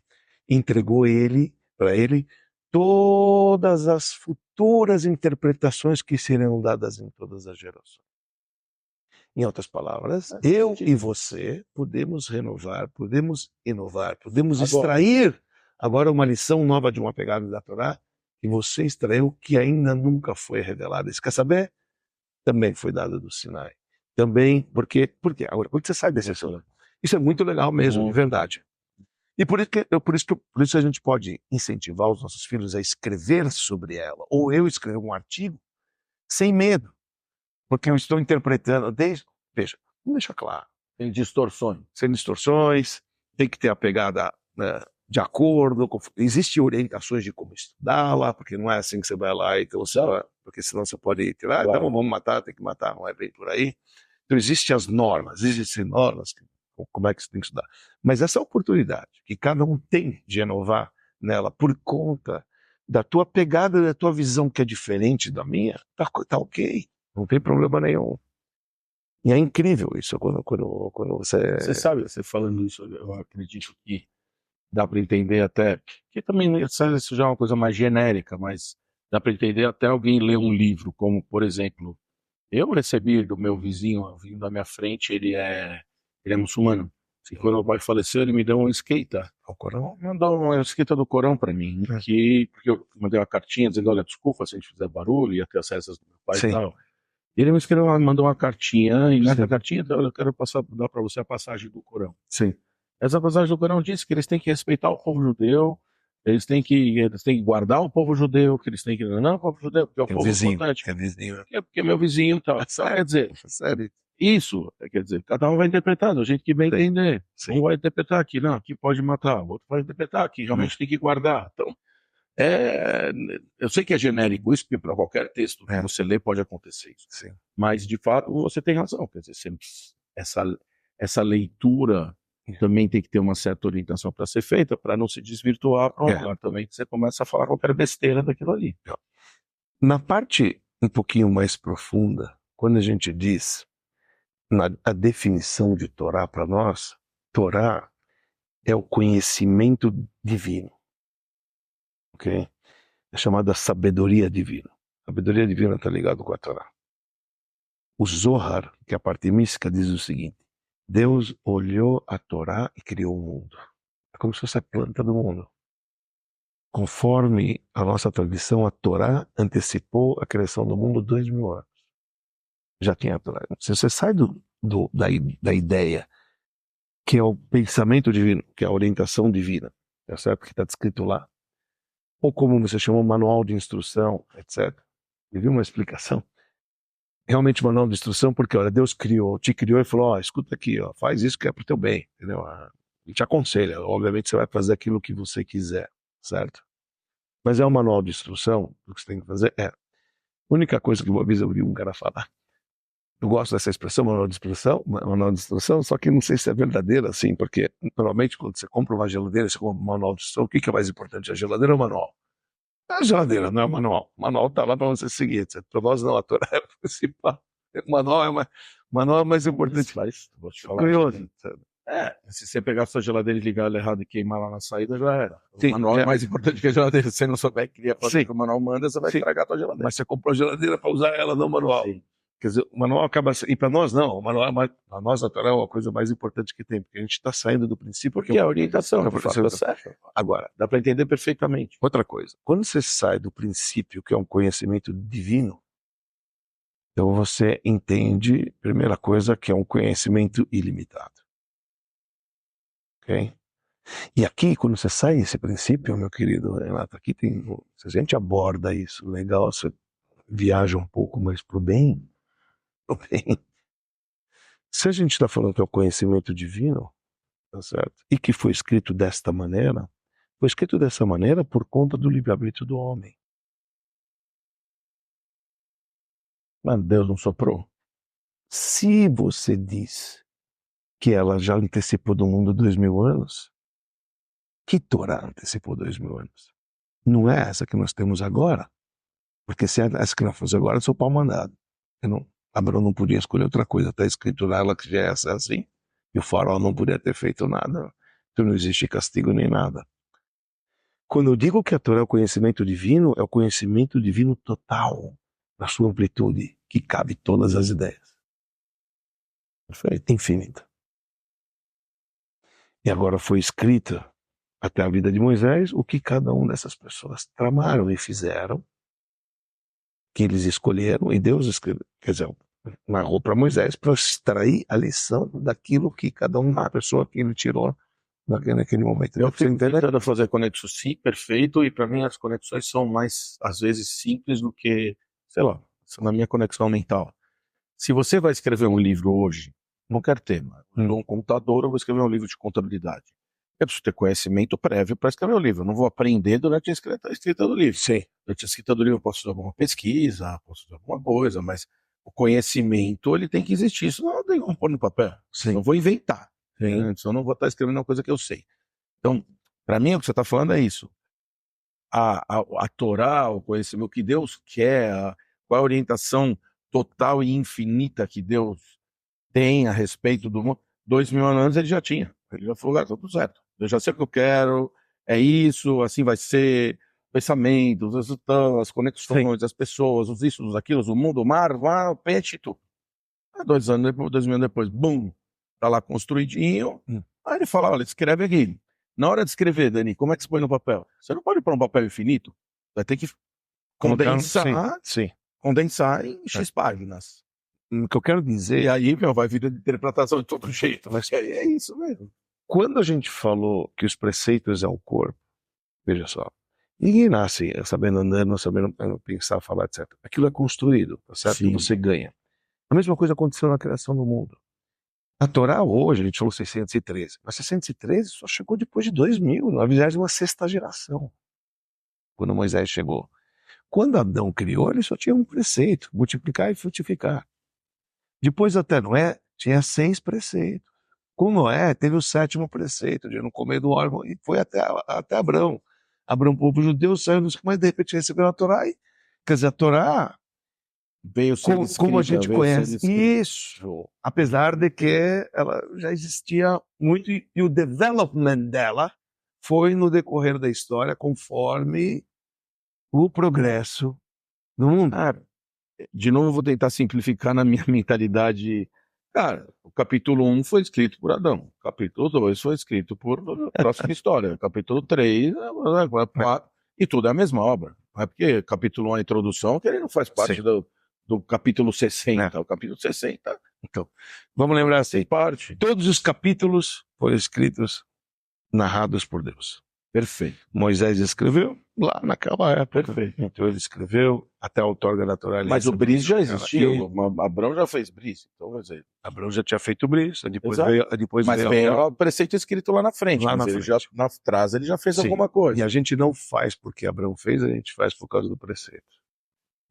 entregou para ele todas as futuras interpretações que serão dadas em todas as gerações. Em outras palavras, eu e você podemos renovar, podemos inovar, podemos extrair agora uma lição nova de uma pegada da Torá que você extraiu que ainda nunca foi revelada. Você quer saber? Também foi dada do Sinai. Também, por quê? Agora, porque você sabe dessa história. Isso é muito legal mesmo, de verdade. E por isso a gente pode incentivar os nossos filhos a escrever sobre ela, ou eu escrever um artigo, sem medo, porque eu estou interpretando, veja, vamos deixar claro.
Sem distorções.
Sem distorções, tem que ter a pegada de acordo, existem orientações de como estudá-la, porque não é assim que você vai lá e porque senão você pode tirar, então vamos matar, tem que matar, não é bem por aí. Então existem normas, como é que você tem que estudar. Mas essa oportunidade que cada um tem de inovar nela por conta da tua pegada, da tua visão que é diferente da minha, tá ok, não tem problema nenhum. E é incrível isso quando você...
Você sabe, você falando isso, eu acredito que dá para entender até, que também isso já é uma coisa mais genérica, mas dá para entender até alguém ler um livro, como, por exemplo, eu recebi do meu vizinho, vindo da minha frente, ele é muçulmano. E quando o pai faleceu, ele me deu um esquenta.
O Corão?
Mandou uma esquenta do Corão para mim, porque eu mandei uma cartinha dizendo, olha, desculpa se a gente fizer barulho, ia ter as rezas do meu pai e tal. Ele me escreveu, mandou uma cartinha, e nessa
Sim.
cartinha eu quero dar para você a passagem do Corão.
Sim.
Essa passagem do Corão diz que eles têm que respeitar o povo judeu, eles têm que guardar o povo judeu, que eles têm que não o povo judeu, porque é o
É o
povo
vizinho.
importante,
É vizinho.
porque é meu vizinho e tal. Então, quer dizer,
Sério.
isso, quer dizer, cada um vai interpretar do jeito que bem entender.
Sim.
Um vai interpretar aqui, não, aqui pode matar, o outro vai interpretar aqui, realmente tem que guardar. Então, eu sei que é genérico isso, porque para qualquer texto que você lê pode acontecer isso.
Sim.
Mas, de fato, você tem razão. Quer dizer, essa leitura também tem que ter uma certa orientação para ser feita, para não se desvirtuar para um lugar também, que você começa a falar qualquer besteira daquilo ali.
Na parte um pouquinho mais profunda, quando a gente diz a definição de Torá para nós, Torá é o conhecimento divino. Ok? É chamada sabedoria divina. Sabedoria divina está ligado com a Torá. O Zohar, que é a parte mística, diz o seguinte: Deus olhou a Torá e criou o mundo. É como se fosse a planta do mundo. Conforme a nossa tradição, a Torá antecipou a criação do mundo 2000 anos. Já tinha a Torá. Se você sai da ideia que é o pensamento divino, que é a orientação divina, tá certo? Que está descrito lá, ou como você chamou, manual de instrução, etc. E viu uma explicação? Realmente manual de instrução, porque olha, Deus te criou e falou, escuta aqui, faz isso que é pro teu bem, entendeu? E te aconselha, obviamente você vai fazer aquilo que você quiser, certo? Mas é um manual de instrução, o que você tem que fazer é, a única coisa que uma vez eu ouvi um cara falar, eu gosto dessa expressão, manual de instrução, só que não sei se é verdadeira, assim, porque normalmente quando você compra uma geladeira, você compra um manual de instrução, o que é mais importante, a geladeira ou o manual? A geladeira, não é o manual. O manual está lá para você seguir. Para nós não, a Torá é a principal. O manual é mais importante.
Mas, vou te falar.
Curioso.
Se você pegar a sua geladeira e ligar ela errado e queimar lá na saída, já era. O
Sim,
manual é mais importante que a geladeira. Se você não souber que queria fazer o que o manual manda, você vai estragar a sua geladeira.
Mas você comprou a geladeira para usar ela, não o manual. Sim. Quer dizer, o manual acaba... E para nós não, o manual a nós, a Torá, é a coisa mais importante que tem, porque a gente está saindo do princípio...
Porque é a orientação, de fato, certo.
Agora,
dá para entender perfeitamente.
Outra coisa, quando você sai do princípio, que é um conhecimento divino, então você entende, primeira coisa, que é um conhecimento ilimitado. Ok? E aqui, quando você sai desse princípio, meu querido Renato, aqui tem... Se a gente aborda isso, legal, você viaja um pouco mais pro bem. Se a gente está falando que é o conhecimento divino, tá certo? E que foi escrito desta maneira, foi escrito dessa maneira por conta do livre-arbítrio do homem.
Mas Deus não soprou.
Se você diz que ela já antecipou do mundo 2000 anos, que Torá antecipou 2000 anos? Não é essa que nós temos agora, porque se é essa que nós fazemos agora, é o pau mandado. Abraão não podia escolher outra coisa, está escrito nela que já é assim, e o faraó não podia ter feito nada, então não existe castigo nem nada. Quando eu digo que a Torá é o conhecimento divino total, na sua amplitude, que cabe todas as ideias. Perfeito, infinita. E agora foi escrita até a vida de Moisés o que cada uma dessas pessoas tramaram e fizeram, que eles escolheram, e Deus escreveu, quer dizer, narrou para Moisés para extrair a lição daquilo que cada uma pessoa que ele tirou naquele momento.
Eu fico tentando fazer conexões, sim, perfeito, e para mim as conexões são mais, às vezes, simples do que, sei lá, na minha conexão mental. Se você vai escrever um livro hoje, qualquer tema, num computador, eu vou escrever um livro de contabilidade. Eu preciso ter conhecimento prévio para escrever o livro. Eu não vou aprender durante a escrita do livro.
Sim.
Durante a escrita do livro eu posso fazer alguma pesquisa, posso fazer alguma coisa, mas o conhecimento ele tem que existir. Isso não tem como pôr no papel.
Sim.
Eu vou inventar.
Sim.
Né? Eu não vou estar escrevendo uma coisa que eu sei. Então, para mim, o que você está falando é isso. A Torá, o conhecimento, o que Deus quer, qual é a orientação total e infinita que Deus tem a respeito do mundo. 2000 anos ele já tinha. Ele já falou, tá tudo certo. Eu já sei o que eu quero, é isso, assim vai ser. Pensamentos, as conexões, Sim. as pessoas, os isso, os aquilo, o mundo, o mar, o peixe, tudo. 2 anos depois, 2000 anos depois, bum, tá lá construidinho. Aí ele fala, olha, escreve aqui. Na hora de escrever, Dani, como é que você põe no papel? Você não pode pôr um papel infinito. Vai ter que condensar
Sim.
condensar em X páginas.
O que eu quero dizer...
E aí, vai vir a interpretação de todo jeito. Mas é isso mesmo.
Quando a gente falou que os preceitos é o corpo, veja só, ninguém nasce sabendo andar, não sabendo pensar, falar, etc. Aquilo é construído, tá certo?
Sim.
Você ganha. A mesma coisa aconteceu na criação do mundo. A Torá hoje, a gente falou 613, mas 613 só chegou depois de 2000, na 26ª geração, quando Moisés chegou. Quando Adão criou, ele só tinha um preceito, multiplicar e frutificar. Depois até Noé, tinha 6 preceitos. Com Noé, teve o 7º preceito, de não comer do órgão, e foi até Abrão. Abrão, povo judeu, saiu dos... Mas de repente recebeu a Torá, quer dizer, a Torá
veio
como a gente conhece. Isso, apesar de que ela já existia muito, e o development dela foi no decorrer da história, conforme o progresso do mundo.
De novo, eu vou tentar simplificar na minha mentalidade. Cara, o capítulo 1 foi escrito por Adão. O capítulo 2 foi escrito por próxima história. O capítulo 3, 4, e tudo é a mesma obra. Não é porque capítulo 1 é a introdução que ele não faz parte do capítulo 60. O capítulo 60.
Então, vamos lembrar assim, todos os capítulos foram escritos, narrados por Deus.
Perfeito.
Moisés escreveu lá naquela época.
Perfeito.
Então ele escreveu, até a outorga da Torá.
Mas o bris já existia. Abrão já fez bris. Então, quer dizer...
Abrão já tinha feito bris. Depois
mas veio o preceito escrito lá na frente.
Lá
mas
na
ele
frente.
já, atrás ele já fez alguma coisa.
E a gente não faz porque Abrão fez, a gente faz por causa do preceito.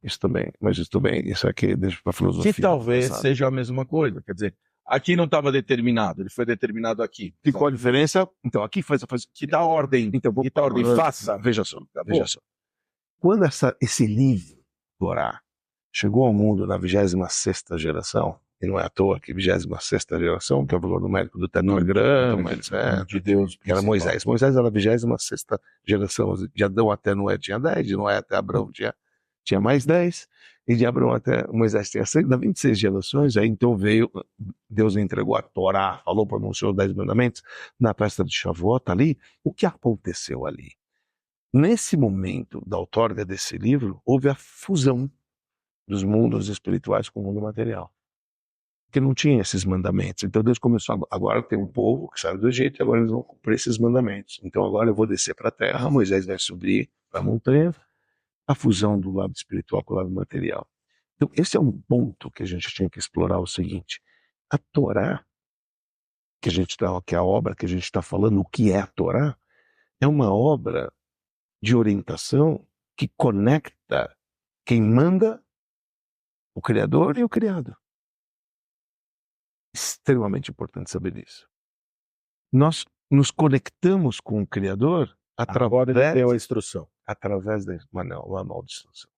Isso também. Mas isso também, isso aqui deixa para a filosofia.
Que talvez seja a mesma coisa. Quer dizer, aqui não estava determinado, ele foi determinado aqui.
E qual a diferença? Então, aqui faz
que dá ordem.
Então,
que dá ordem, faça.
Veja só. Quando esse livro, Torá, chegou ao mundo na 26ª geração, e não é à toa que 26ª geração, que é o valor numérico do tetragrama, etc.
De Deus.
Que era Moisés. Moisés era a 26ª geração. De Adão até Noé tinha 10, de Noé até Abrão tinha mais 10, e de Abrão até Moisés tinha 6, dá 26 gerações. Aí então veio, Deus entregou a Torá, falou, pronunciou os 10 mandamentos na festa de Shavuot ali. O que aconteceu ali? Nesse momento da outorga desse livro, houve a fusão dos mundos espirituais com o mundo material. Porque não tinha esses mandamentos. Então Deus começou, agora tem um povo que saiu do Egito e agora eles vão cumprir esses mandamentos. Então agora eu vou descer para a terra, Moisés vai subir para a montanha, a fusão do lado espiritual com o lado material. Então esse é um ponto que a gente tinha que explorar, o seguinte: a Torá, que é a obra que a gente está falando, o que é a Torá, é uma obra de orientação que conecta quem manda, o Criador e o criado. Extremamente importante saber disso. Nós nos conectamos com o Criador através
da instrução.
Através do manual de instrução.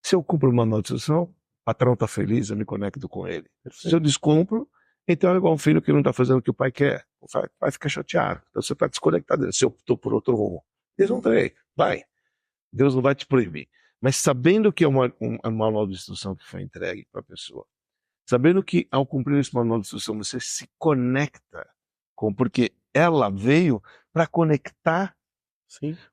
Se eu cumpro o manual de instrução, o patrão está feliz, eu me conecto com ele. Se eu descumpro, então é igual um filho que não está fazendo o que o pai quer. O pai vai ficar chateado. Então você está desconectado dele. Se eu optou por outro rumo, desonrei. Vai. Deus não vai te proibir. Mas sabendo que é um manual de instrução que foi entregue para a pessoa, sabendo que ao cumprir esse manual de instrução você se conecta porque ela veio para conectar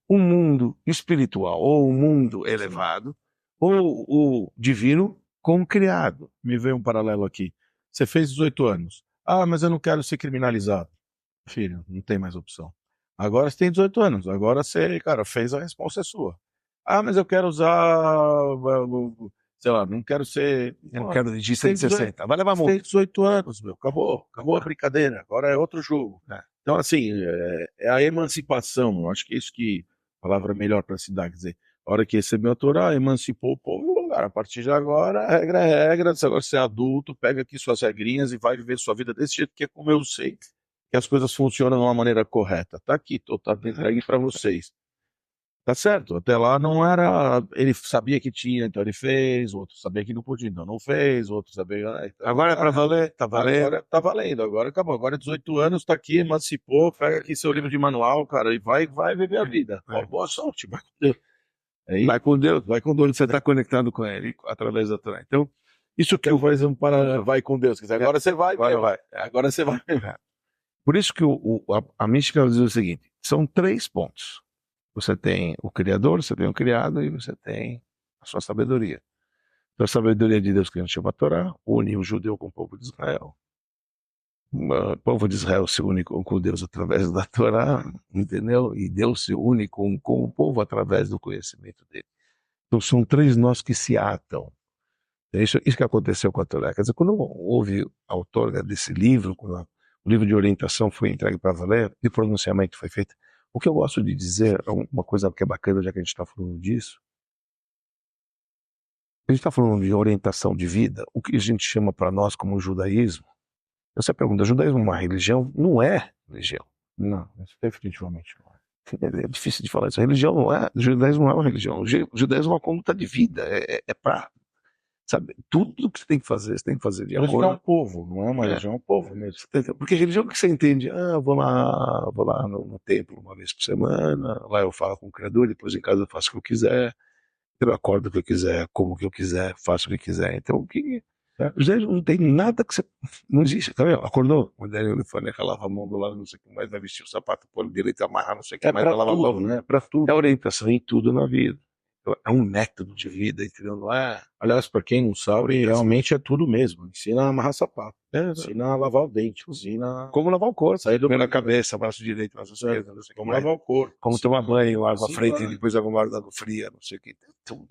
o mundo espiritual, ou o mundo elevado, ou o divino com o criado.
Me veio um paralelo aqui. Você fez 18 anos. Ah, mas eu não quero ser criminalizado. Filho, não tem mais opção. Agora você tem 18 anos. Agora você, cara, fez, a resposta é sua. Ah, mas eu quero usar... sei lá, não quero ser...
Eu não quero dirigir 160. Vai levar multa.
Tem 18 anos, meu. Acabou a brincadeira. Agora é outro jogo. Então, assim, é a emancipação. Eu acho que é isso que a palavra melhor para se dar. Quer dizer, a hora que recebeu a Torá, emancipou o povo. Cara, a partir de agora, a regra é regra. Agora você é adulto, pega aqui suas regrinhas e vai viver sua vida desse jeito, que é como eu sei que as coisas funcionam de uma maneira correta. Tá aqui, tá entregue para vocês. Tá certo, até lá não era... Ele sabia que tinha, então ele fez. Outro sabia que não podia, então não fez. Outro sabia... Então,
agora é para valer, tá valendo.
Agora tá valendo, agora acabou. Agora é 18 anos, tá aqui, emancipou, pega aqui seu livro de manual, cara, e vai viver a vida. Boa sorte, vai com Deus.
Vai com Deus, vai com Deus, você está conectado com Ele através da Torá. Então, isso que
eu faz vai com Deus. Quer dizer, agora você vai, agora você vai.
Por isso que a mística diz o seguinte: são 3 pontos. Você tem o Criador, você tem o criado e você tem a sua sabedoria. A sabedoria de Deus que a gente chama a Torá, une o judeu com o povo de Israel. O povo de Israel se une com Deus através da Torá, entendeu? E Deus se une com o povo através do conhecimento dele. Então são 3 nós que se atam. Isso que aconteceu com a Torá. Quer dizer, quando houve a outorga desse livro, quando o livro de orientação foi entregue para valer e o pronunciamento foi feito, o que eu gosto de dizer, uma coisa que é bacana, já que a gente está falando disso, a gente está falando de orientação de vida, o que a gente chama para nós como judaísmo. Você pergunta, judaísmo é uma religião? Não é religião.
Não, definitivamente não é.
É difícil de falar isso. A religião não é, o judaísmo não é uma religião. O judaísmo é uma conduta de vida, é para, sabe, tudo que você tem que fazer de
Acho que é
acordo.
um povo, não é uma religião, é um povo mesmo.
Porque religião que você entende, vou lá no templo uma vez por semana, lá eu falo com o Criador, depois em casa eu faço o que eu quiser, eu acordo o que eu quiser, como o que eu quiser, faço o que quiser. Então, o judaísmo não tem nada que você... Não existe, tá vendo? Acordou, o Daniel lava a mão do lado, não sei o que mais, vai vestir o sapato, pôr direito, amarrar, não sei o que mais, vai lavar a mão,
né?
Para tudo. É orientação em tudo na vida. É um método de vida, entendeu? Não é...
Aliás, para quem não sabe, realmente é tudo mesmo. Ensina a amarrar sapato, ensina a lavar o dente, ensina
como lavar o corpo,
sair do
primeiro a cabeça, braço direito, braço esquerdo, não sei o que
como
mais.
lavar o corpo,
Como tomar banho, água
Sim,
frente,
claro.
e depois água dando fria, não sei o que, tudo.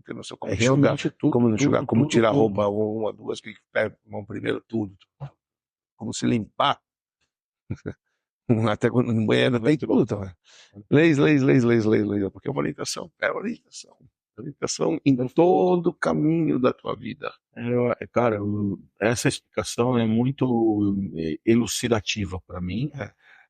Não sei como
realmente tudo.
como não enxugar, como tirar a
tudo.
roupa, uma, duas, que vão primeiro tudo. Como se limpar. Até quando no banheiro vem tudo, tá? Leis, porque é uma orientação, orientação em todo o caminho da tua vida.
Cara, essa explicação é muito elucidativa para mim.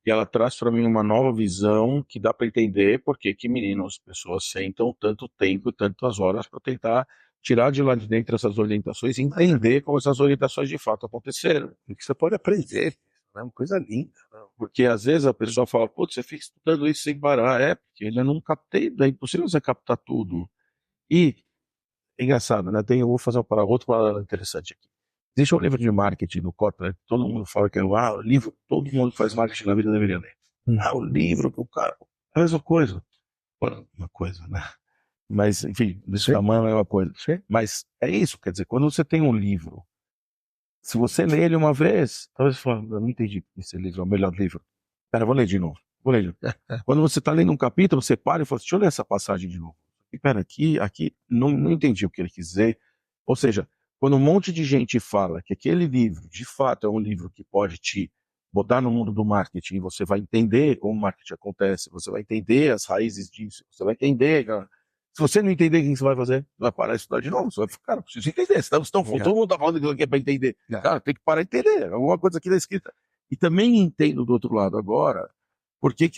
E ela traz para mim uma nova visão que dá para entender por que meninos, pessoas sentam tanto tempo e tantas horas para tentar tirar de lá de dentro essas orientações e entender como essas orientações de fato aconteceram.
Porque você pode aprender, é uma coisa linda.
Porque às vezes a pessoa fala, putz, você fica estudando isso sem parar. Porque ele não captei, é impossível você captar tudo. E é engraçado, né? Eu vou fazer outro paralelo interessante aqui. Existe um livro de marketing no Kotler, todo mundo fala que é o livro, todo mundo que faz marketing na vida deveria ler. O livro que o cara... É a mesma coisa. Uma coisa, né? Mas, enfim, desse tamanho é uma coisa.
Sim.
Mas é isso, quer dizer, quando você tem um livro, se você lê ele uma vez, talvez você fale, eu não entendi esse livro é o melhor livro. Pera, vou ler de novo. Quando você está lendo um capítulo, você para e fala, deixa eu ler essa passagem de novo. E pera, aqui não entendi o que ele quis dizer. Ou seja, quando um monte de gente fala que aquele livro, de fato, é um livro que pode te botar no mundo do marketing, você vai entender como o marketing acontece, você vai entender as raízes disso, você vai entender... Se você não entender o que você vai fazer, vai parar de estudar de novo. Você vai ficar, cara, preciso entender. Senão, todo mundo tá falando que é para entender. Cara, tem que parar de entender. Alguma coisa aqui da escrita. E também entendo do outro lado agora, por que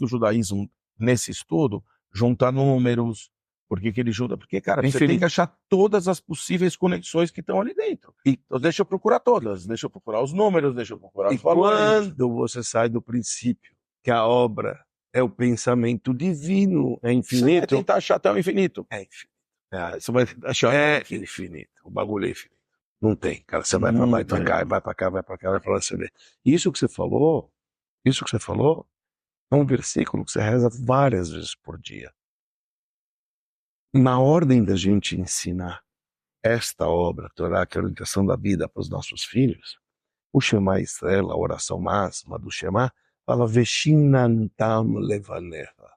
o judaísmo, nesse estudo, junta números, por que ele junta? Porque, cara, você tem que achar todas as possíveis conexões que estão ali dentro. Então, deixa eu procurar todas. Deixa eu procurar os números, deixa eu procurar os valores.
Quando você sai do princípio que a obra é o pensamento divino, é infinito. Você vai
tentar achar até o infinito.
É infinito. Você vai achar infinito. O bagulho é infinito. Não tem, cara. Você vai pra lá e pra cá, vai pra cá, vai pra lá, você vê. Isso que você falou é um versículo que você reza várias vezes por dia. Na ordem da gente ensinar esta obra, a Torá, que é a orientação da vida para os nossos filhos, o Shema Israel, a oração máxima do Shema, fala Veshinantam levanecha. Sabe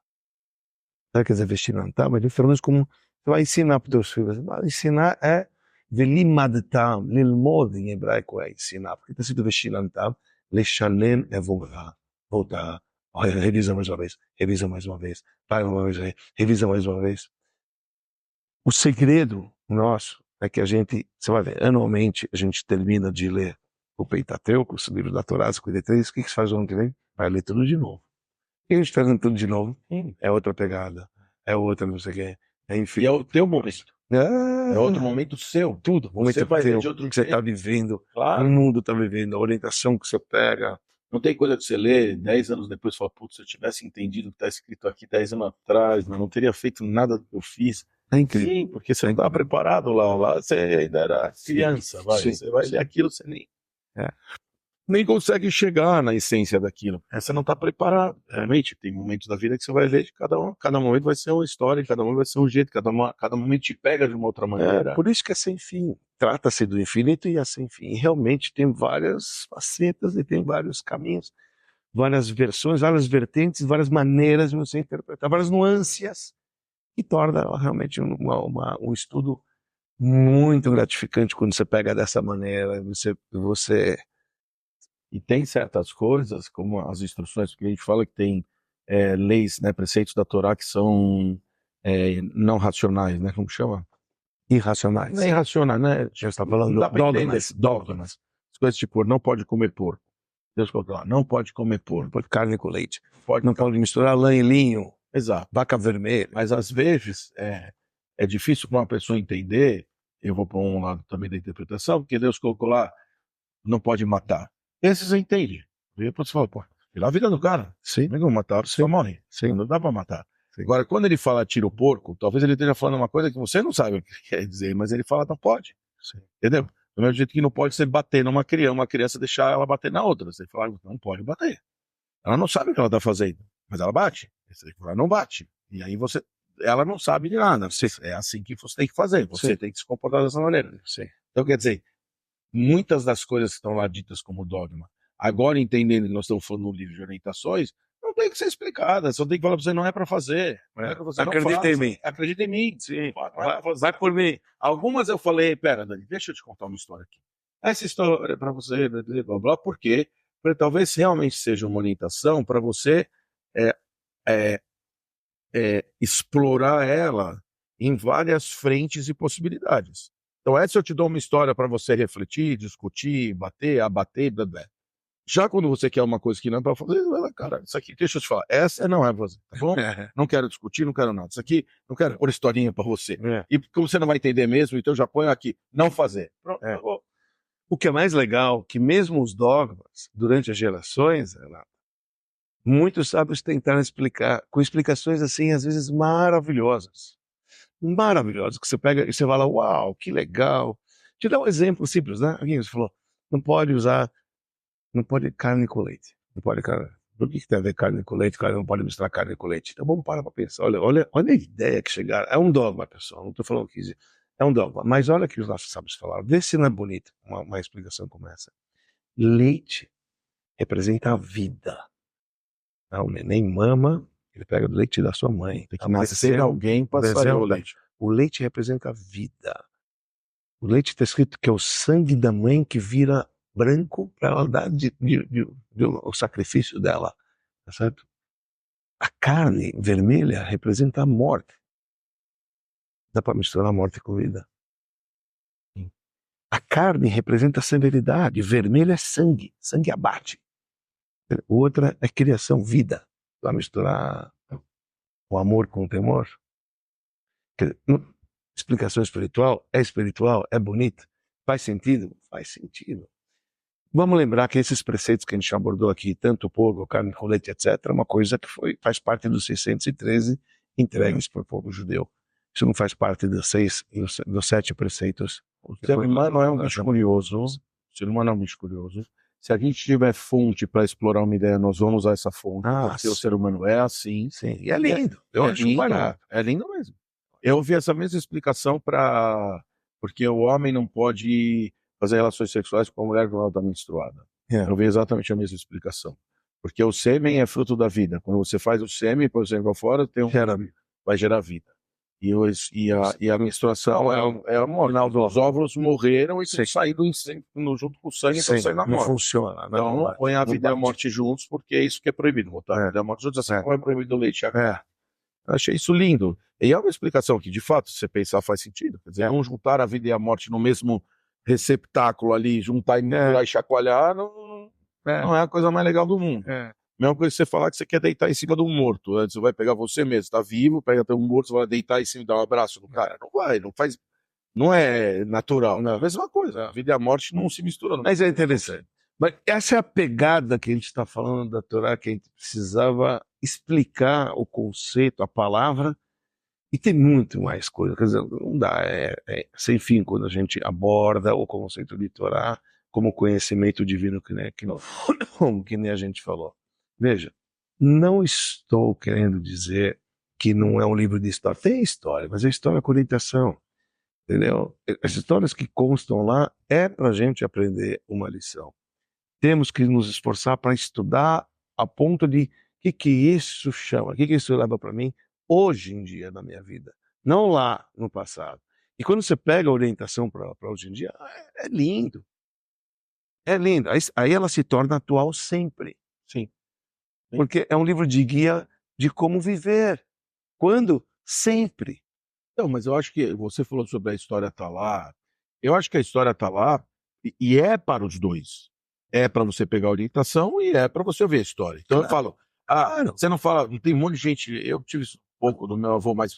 o que quer dizer Veshinantam? É diferente como você vai ensinar para os teus filhos. Ensinar é Velimadtam, lilmod em hebraico é ensinar. Porque está escrito Veshinantam, Leshalem é voltar. Revisa mais uma vez, vai uma vez, revisa mais uma vez. O segredo nosso é que você vai ver, anualmente a gente termina de ler o Pentateuco, o livro da Torá, 53, o que se faz no ano que vem? Vai ler tudo de novo. E a gente faz tudo de novo, é outra pegada, é outra não sei o que, enfim.
E é o teu momento. É outro momento seu.
Tudo, o momento
vai
teu,
de outro
que você está vivendo,
claro.
O mundo está vivendo, a orientação que você pega.
Não tem coisa que você lê 10 anos depois e fala, putz, se eu tivesse entendido o que está escrito aqui 10 anos atrás, não teria feito nada do que eu fiz.
É incrível.
Sim, porque você não estava preparado lá você ainda era criança,
Sim.
Você vai ler aquilo, você nem... nem consegue chegar na essência daquilo. Você não está preparado. Realmente, tem momentos da vida que você vai ver que cada momento vai ser uma história, cada momento vai ser um jeito, cada momento te pega de uma outra maneira.
Por isso que é sem fim. Trata-se do infinito e é sem fim. E realmente tem várias facetas e tem vários caminhos, várias versões, várias vertentes, várias maneiras de você interpretar, várias nuances, que torna realmente um estudo muito gratificante quando você pega dessa maneira, você
E tem certas coisas, como as instruções, porque a gente fala que tem leis, né, preceitos da Torá que são não racionais, né? Como chama?
irracionais.
Não é irracional, né?
Já está falando
Não dá pra entender.
dogmas.
Dogmas. As coisas tipo, não pode comer porco. Deus colocou lá, não pode comer porco.
Não pode carne com leite.
Pode
Não pode misturar lã e linho,
Exato.
vaca vermelha.
Mas às vezes é difícil para uma pessoa entender, eu vou para um lado também da interpretação, porque Deus colocou lá, não pode matar. Esses você entende. E depois você fala, pô, tirar a vida do cara.
Sim.
Não é como matar, você só morre.
Sim.
Não dá para matar.
Sim.
Agora, quando ele fala tira o porco, talvez ele esteja falando uma coisa que você não sabe o que quer dizer, mas ele fala não pode.
Sim.
Entendeu? Do mesmo jeito que não pode você bater numa criança, uma criança deixar ela bater na outra. Você fala, não pode bater. Ela não sabe o que ela está fazendo, mas ela bate. Ela não bate. E aí ela não sabe de nada. É assim que você tem que fazer. Você tem que se comportar dessa maneira.
Sim.
Então, quer dizer, muitas das coisas que estão lá ditas como dogma, agora entendendo que nós estamos falando no livro de orientações, não tem que ser explicada. Só tem que falar para você, não é para fazer. Não é pra você,
Acredita em mim.
Acredita em mim.
Sim.
Vai por mim. Algumas eu falei, pera, Dani, deixa eu te contar uma história aqui. Essa história é para você, blá, blá, blá, por quê? Porque talvez realmente seja uma orientação para você explorar ela em várias frentes e possibilidades. Então, essa eu te dou uma história para você refletir, discutir, bater, abater, blá, blá. Já quando você quer uma coisa que não é para fazer, cara, isso aqui, deixa eu te falar, essa não é pra você, tá bom? Não quero discutir, não quero nada. Isso aqui, não quero pôr historinha para você. E como você não vai entender mesmo, então eu já ponho aqui, não fazer. Pronto, acabou.
O que é mais legal, que mesmo os dogmas, durante as gerações, muitos sábios tentaram explicar, com explicações assim, às vezes maravilhosas. Maravilhosas, que você pega e você fala, uau, que legal. Te dar um exemplo simples, né? Alguém falou, não pode carne com leite. Não pode carne. Por que tem a ver carne com leite? Cara, não pode misturar carne com leite. Então vamos parar para pensar. Olha a ideia que chegaram. É um dogma, pessoal. Não estou falando que é um dogma. Mas olha o que os nossos sábios falaram. Vê se não é bonito uma explicação como essa. Leite representa a vida. O neném mama, ele pega do leite da sua mãe.
Tem que nascer alguém para sair o leite.
O leite representa a vida. O leite está escrito que é o sangue da mãe que vira branco para ela dar o sacrifício dela. Tá certo? A carne vermelha representa a morte. Dá para misturar morte com vida. A carne representa a severidade. Vermelho é sangue. Sangue abate. Outra é criação, vida. Vai misturar o amor com o temor. Explicação espiritual, é bonito. Faz sentido? Faz sentido. Vamos lembrar que esses preceitos que a gente abordou aqui, tanto porco, carne com leite, etc., é uma coisa que faz parte dos 613 entregues para o povo judeu. Isso não faz parte dos 7 preceitos.
O ser humano é um bicho curioso. O ser humano é um bicho curioso. Se a gente tiver fonte para explorar uma ideia, nós vamos usar essa fonte. Porque o ser humano é assim.
Sim. E é lindo.
Eu acho barato. É lindo mesmo. Eu ouvi essa mesma explicação porque o homem não pode fazer relações sexuais com a mulher quando ela está menstruada. Eu ouvi exatamente a mesma explicação. Porque o sêmen é fruto da vida. Quando você faz o sêmen, por exemplo, fora, vai gerar vida. E a menstruação é a morte. Os óvulos morreram e saíram junto com o sangue, então saindo na morte.
Não funciona.
Então não põe a vida e a morte juntos, porque é isso que é proibido. Botar a vida e a morte juntos, assim como é proibido o leite. Eu achei isso lindo. E é uma explicação que, de fato, se você pensar, faz sentido. Quer dizer, não juntar a vida e a morte no mesmo receptáculo ali, juntar e misturar e chacoalhar, não é a coisa mais legal do mundo. Mesma coisa que você falar que você quer deitar em cima de um morto. Você vai pegar você mesmo, está vivo, pega até um morto, você vai deitar em cima e dar um abraço no cara. Não vai, não é natural. Não é a mesma coisa. A vida e a morte não se misturam.
Mas é interessante. Mas essa é a pegada que a gente está falando da Torá, que a gente precisava explicar o conceito, a palavra, e tem muito mais coisa. Quer dizer, não dá, sem fim quando a gente aborda o conceito de Torá, como conhecimento divino, que nem a gente falou. Veja, não estou querendo dizer que não é um livro de história. Tem história, mas é história com orientação. Entendeu? As histórias que constam lá é para a gente aprender uma lição. Temos que nos esforçar para estudar a ponto de o que isso chama, o que isso leva para mim hoje em dia na minha vida, não lá no passado. E quando você pega a orientação para hoje em dia, é lindo. É lindo. Aí ela se torna atual sempre.
Sim.
Porque é um livro de guia de como viver. Quando? Sempre.
Não, mas eu acho que você falou sobre a história tá lá. Eu acho que a história tá lá e é para os dois. É para você pegar a orientação e é para você ver a história. Então eu falo,
Claro.
você não fala, não tem um monte de gente, eu tive isso um pouco do meu avô, mas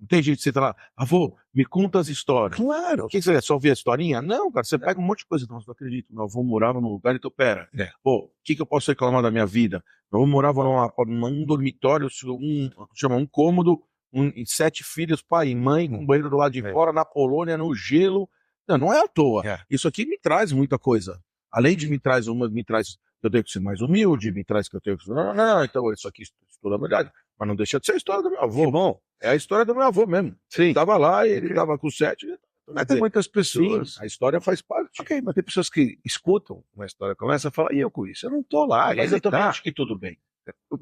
tem gente que você tá lá, avô, me conta as histórias.
Claro.
O que você quer? Só ouvir a historinha? Não, cara, você pega um monte de coisa. Não acredito, meu avô morava num lugar, então pera. Pô, o que eu posso reclamar da minha vida? Meu avô morava num dormitório, um cômodo, e 7 filhos, pai e mãe, com banheiro do lado de fora, na Polônia, no gelo. Não é à toa. Isso aqui me traz muita coisa. Além de me traz que eu tenho que ser mais humilde, me traz que eu tenho que ser... Não, então isso aqui estuda a verdade. Mas não deixa de ser a história do meu avô.
Que bom.
É a história do meu avô mesmo.
Sim.
Ele tava lá, ele tava com 7.
Mas tem muitas pessoas.
Sim, a história faz parte.
Ok, mas tem pessoas que escutam uma história, começam a falar, e eu com isso? Eu não tô lá.
Mas eu também acho que tudo bem.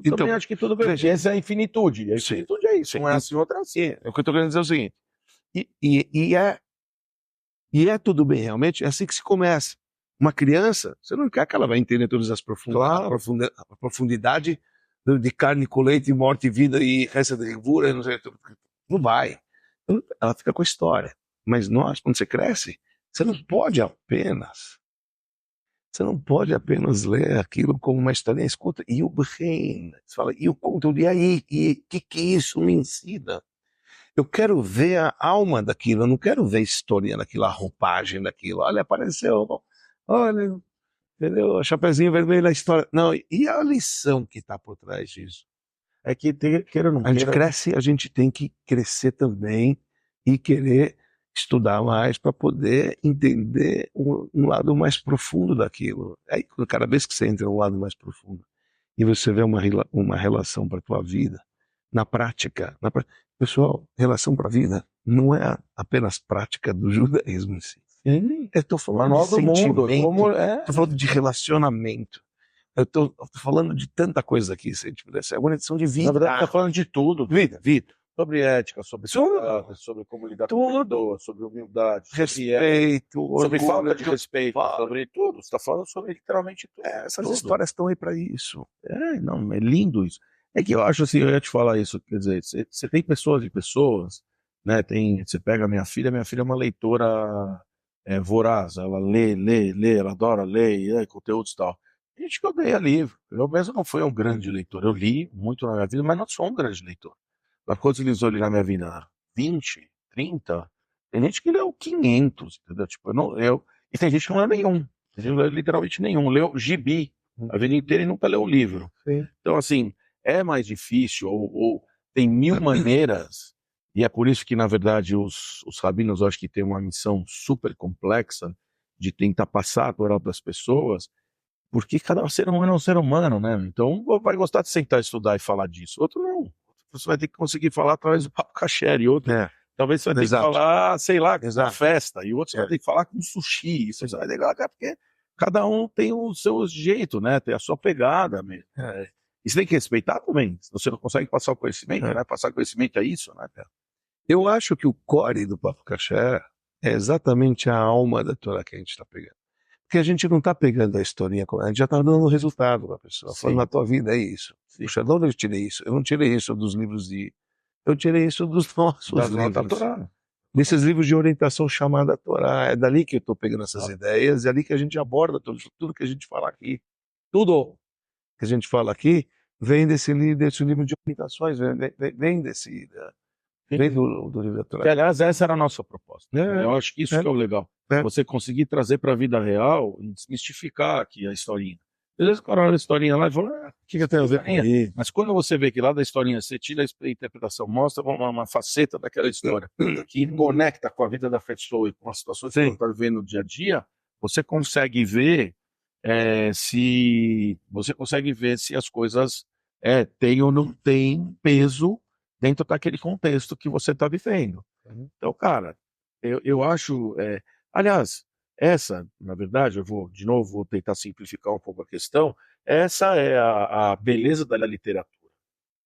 Então,
Também acho que tudo bem.
veja,
Essa é a infinitude. A infinitude é isso.
Sim.
Não é assim, outra é assim.
O que eu estou querendo dizer é o seguinte. E é tudo bem, realmente. É assim que se começa. Uma criança, você não quer que ela vai entender todas as a profundidade de carne com leite, morte e vida e resta de rigura, não vai. Então, ela fica com a história. Mas nós, quando você cresce, você não pode apenas ler aquilo como uma historinha. Escuta, e o brain? Você fala, e o conteúdo? E aí? E o que isso me ensina? Eu quero ver a alma daquilo, eu não quero ver a historinha daquilo, a roupagem daquilo. Olha, apareceu, olha, entendeu? O Chapeuzinho Vermelho, a história. Não, e a lição que está por trás disso?
É que, queira ou não
A gente cresce, a gente tem que crescer também e querer estudar mais para poder entender um lado mais profundo daquilo. Aí, cada vez que você entra no lado mais profundo e você vê uma relação para a tua vida, na prática, pessoal, relação para a vida não é apenas prática do judaísmo em si. Eu estou falando de sentimento, estou falando de relacionamento. Eu estou falando de tanta coisa aqui, se a gente pudesse. É uma edição de vida.
Na verdade, está falando de tudo.
Vida.
Sobre ética, sobre como lidar com pessoas, sobre humildade,
respeito,
sobre falta de respeito, sobre tudo. Você está falando sobre literalmente tudo.
Essas histórias estão aí para isso.
Não, é lindo isso. É que eu acho assim, eu ia te falar isso, quer dizer, você tem pessoas, né? Você pega a minha filha é uma leitora voraz, ela lê, ela adora ler, conteúdos e tal. A gente que odeia livro. Eu mesmo não fui um grande leitor. Eu li muito na minha vida, mas não sou um grande leitor. Mas quantos livros eu li na minha vida? 20, 30? Tem gente que leu 500, entendeu? Tipo, e tem gente que não leu nenhum. Tem gente que não leu literalmente nenhum. Leu gibi a vida inteira e nunca leu um livro.
Sim.
Então, assim, é mais difícil, ou tem 1000 maneiras, e é por isso que, na verdade, os rabinos, eu acho que têm uma missão super complexa de tentar passar por outras pessoas, porque cada ser humano é um ser humano, né? Então, vai gostar de sentar, estudar e falar disso. Outro não. Você vai ter que conseguir falar através do papo kasher, e outro, talvez você vai ter que falar, sei lá, com uma festa, e outro você vai ter que falar com sushi. Isso vai legal, porque cada um tem o seu jeito, né? Tem a sua pegada mesmo. E você tem que respeitar também. Se você não consegue passar o conhecimento, né? Passar conhecimento é isso, né?
Eu acho que o core do papo kasher é exatamente a alma da Torá que a gente está pegando. Porque a gente não está pegando a historinha, a gente já está dando resultado para a pessoa. Falando, na tua vida é isso. Puxa, de onde eu tirei isso? Eu não tirei isso dos livros eu tirei isso dos nossos livros.
Da Torá.
Desses livros de orientação chamada Torá. É dali que eu estou pegando essas ideias, é ali que a gente aborda tudo que a gente fala aqui. Tudo que a gente fala aqui vem desse livro de orientações, vem desse... Vem do livro da Torá.
Que, aliás, essa era a nossa proposta. Eu acho que isso que é o legal. Você conseguir trazer para a vida real e desmistificar aqui a historinha. Beleza, o cara olha a historinha lá e fala, o que eu tenho a ver com isso? Mas quando você vê que lá da historinha você tira a interpretação, mostra uma faceta daquela história que conecta com a vida da pessoa e com as situações que ela está vivendo no dia a dia, você consegue ver se as coisas têm ou não têm peso dentro daquele contexto que você está vivendo. Então, cara, eu acho. Aliás, na verdade, de novo, vou tentar simplificar um pouco a questão. Essa é a beleza da literatura.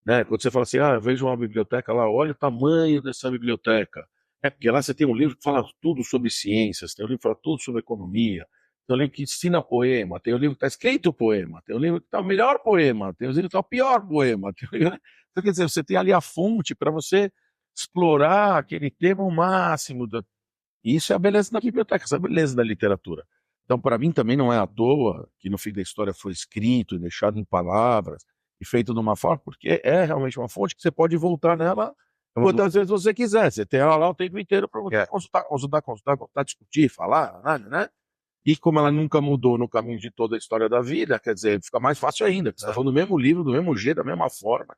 Né? Quando você fala assim, eu vejo uma biblioteca lá, olha o tamanho dessa biblioteca. É porque lá você tem um livro que fala tudo sobre ciências, tem um livro que fala tudo sobre economia, tem um livro que ensina poema, tem um livro que está escrito poema, tem um livro que está o melhor poema, tem um livro que está o pior poema. Então, quer dizer, você tem ali a fonte para você explorar aquele tema ao máximo. Isso é a beleza da biblioteca, essa é a beleza da literatura. Então, para mim, também não é à toa que no fim da história foi escrito e deixado em palavras e feito de uma forma, porque é realmente uma fonte que você pode voltar nela quantas vezes você quiser. Você tem ela lá o tempo inteiro para você consultar, discutir, falar, né? E como ela nunca mudou no caminho de toda a história da vida, quer dizer, fica mais fácil ainda. Você está falando do mesmo livro, do mesmo jeito, da mesma forma.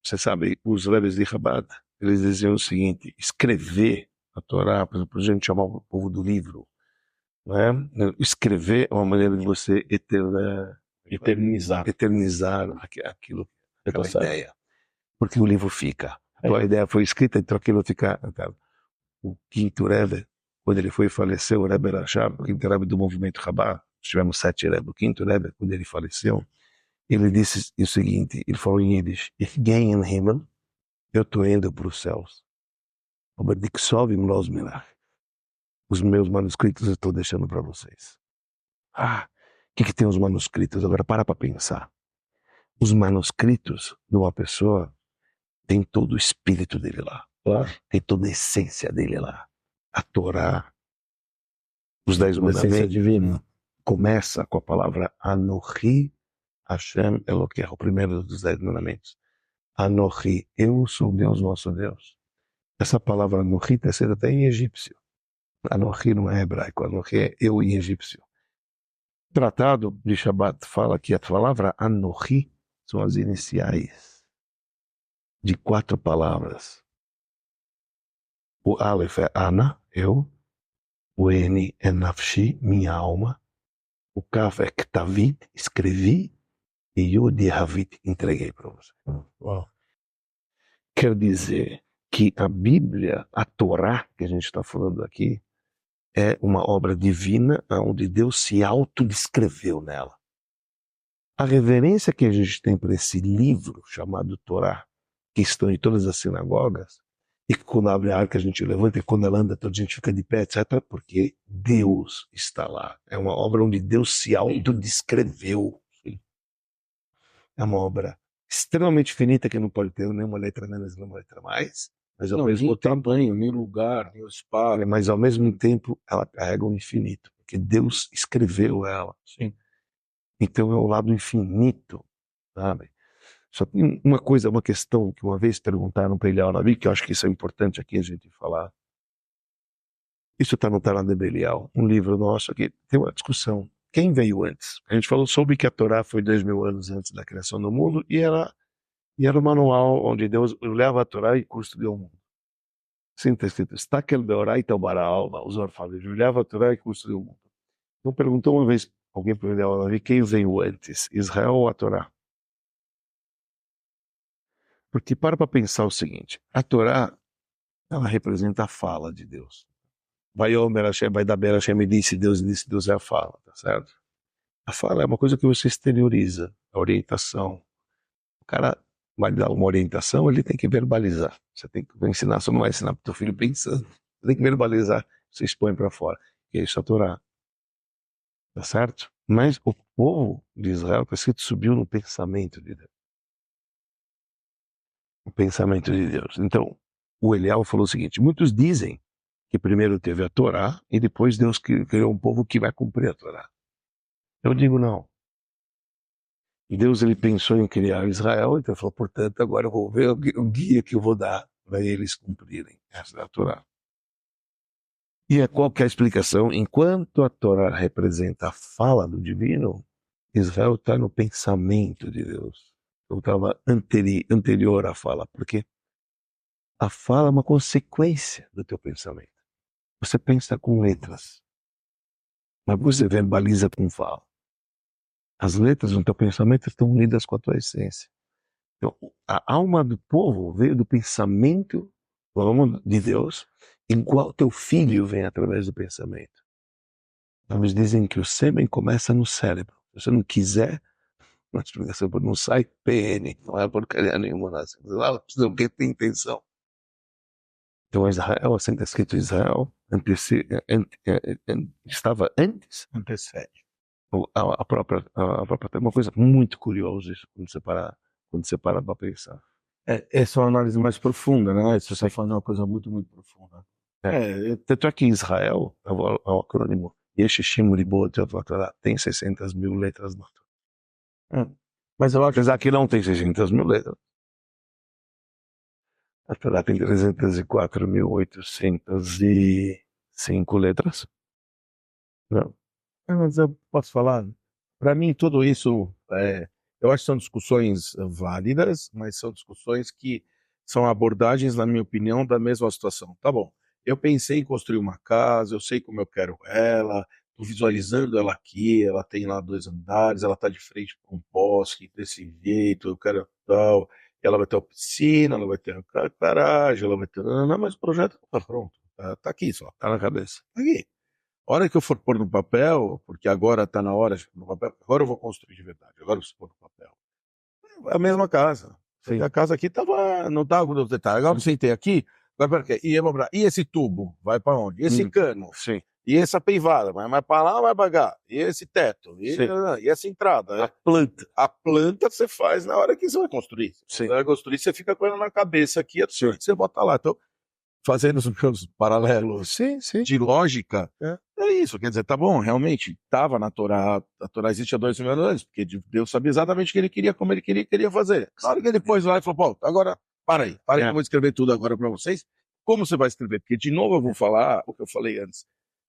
Você sabe, os rebes de Chabad, eles diziam o seguinte: escrever a Torá, por exemplo, a gente chamava o povo do livro, não é? Escrever é uma maneira de você eternizar aquilo, aquela ideia. Porque o livro fica. A tua ideia foi escrita, então aquilo fica. O quinto Rebbe, quando ele faleceu, o Rebbe Rashab, o quinto Rebbe do movimento Chabad, tivemos 7 Rebbe, o quinto Rebbe, quando ele faleceu, ele disse o seguinte, ele falou em Yiddish: Ich gehe in den Himmel, eu estou indo para os céus. Aber die Ksovim los mirach. Os meus manuscritos eu estou deixando para vocês. O que tem os manuscritos? Agora para pensar. Os manuscritos de uma pessoa tem todo o espírito dele lá. Tem toda a essência dele lá. A Torá, os 10 mandamentos, divina, começa com a palavra Anochi Hashem Eloquecha, o primeiro dos 10 mandamentos. Anochi, eu sou Deus, vosso Deus. Essa palavra Anochi está sendo até em egípcio. Anochi não é hebraico, Anochi é eu em egípcio. O Tratado de Shabbat fala que a palavra Anochi são as iniciais de 4 palavras. O Aleph é Ana, eu. O N é Nafshi, minha alma. O Kaf é Ktavit, escrevi. E Yud e Havit, entreguei para você. Uau. Quer dizer que a Bíblia, a Torá, que a gente está falando aqui, é uma obra divina onde Deus se autodescreveu nela. A reverência que a gente tem por esse livro chamado Torá, que estão em todas as sinagogas, e que quando abre a arca a gente levanta, e quando ela anda toda a gente fica de pé, etc., porque Deus está lá. É uma obra onde Deus se autodescreveu. É uma obra extremamente finita, que não pode ter nenhuma letra menos, nenhuma letra mais. Mas ao mesmo tempo, tamanho, nem lugar, nem espaço. Mas ao mesmo tempo, ela carrega o infinito, porque Deus escreveu ela. Sim. Então é o lado infinito, sabe? Só tem uma questão que uma vez perguntaram para Eliyahu Navi, que eu acho que isso é importante aqui a gente falar. Isso está no Talmud de Belial, um livro nosso aqui. Tem uma discussão. Quem veio antes? A gente falou sobre que a Torá foi 2000 anos antes da criação do mundo e era o manual onde Deus leva a Torá e construiu o mundo. Assim está escrito: Stakel beoraita baral, os orfalhos, leva a Torá e construiu o mundo. Então perguntou uma vez alguém para ele: quem veio antes, Israel ou a Torá? Porque para pensar o seguinte: a Torá, ela representa a fala de Deus. Vai dar Hashem e disse Deus é a fala, tá certo? A fala é uma coisa que você exterioriza, a orientação. O cara vai dar uma orientação, ele tem que verbalizar. Você tem que ensinar, você não vai ensinar para o teu filho pensando. Você tem que verbalizar, você expõe para fora. Que é isso a Torá. Tá certo? Mas o povo de Israel, está escrito, subiu no pensamento de Deus. O pensamento de Deus. Então, o Eliel falou o seguinte: muitos dizem que primeiro teve a Torá e depois Deus criou um povo que vai cumprir a Torá. Eu digo não. Deus, ele pensou em criar Israel, então ele falou: portanto, agora eu vou ver o guia que eu vou dar para eles cumprirem. Essa é a Torá. E qual que é a explicação? Enquanto a Torá representa a fala do divino, Israel está no pensamento de Deus. Eu estava anterior à fala, porque a fala é uma consequência do teu pensamento. Você pensa com letras. mas você verbaliza com fala. As letras do teu pensamento estão unidas com a tua essência. Então, a alma do povo veio do pensamento de Deus, igual teu filho vem através do pensamento. Eles dizem que o sêmen começa no cérebro. Se você não quiser, não sai PN, não é porcaria nenhuma. O que tem intenção? Então Israel, assim está escrito Israel, estava antes.
Antecede.
A própria tem uma coisa muito curiosa isso, quando você para para pensar.
Essa é uma análise mais profunda, né? Você está falando uma coisa muito, muito profunda.
Tanto é que Israel, é o acrônimo, Yeshishim Libot tem 600 mil letras.
Mas eu acho
Apesar que não tem 600 mil letras. A Torá tem 304.805 letras. Não.
Mas eu posso falar, para mim tudo isso, eu acho que são discussões válidas, mas são discussões que são abordagens, na minha opinião, da mesma situação. Tá bom, eu pensei em construir uma casa, eu sei como eu quero ela, estou visualizando ela aqui, ela tem lá 2 andares, ela está de frente para um poste, desse jeito, eu quero tal, ela vai ter uma piscina, ela vai ter uma garagem, ela vai ter... Não, mas o projeto está pronto, tá aqui só,
Tá na cabeça.
tá aqui. A hora que eu for pôr no papel, porque agora está na hora de pôr no papel, agora eu vou construir de verdade, agora eu preciso pôr no papel. É a mesma casa.
Sim.
A casa aqui não estava com os detalhes. Agora eu sentei aqui, agora para quê? E esse tubo, vai para onde? E esse cano?
Sim.
E essa privada, vai mais para lá ou vai para cá? E esse teto? E essa entrada?
A planta.
A planta você faz na hora que você vai construir. Você vai construir, você fica com ela na cabeça aqui, você bota lá. Então, fazendo os meus paralelos de lógica, é isso, quer dizer, tá bom, realmente, estava na Torá, a Torá existe há 2.000 anos, porque Deus sabia exatamente o que ele queria, como ele queria fazer. Na hora que ele pôs lá e falou, pô, agora, para aí, eu vou escrever tudo agora para vocês. Como você vai escrever? Porque, de novo, eu vou falar o que eu falei antes.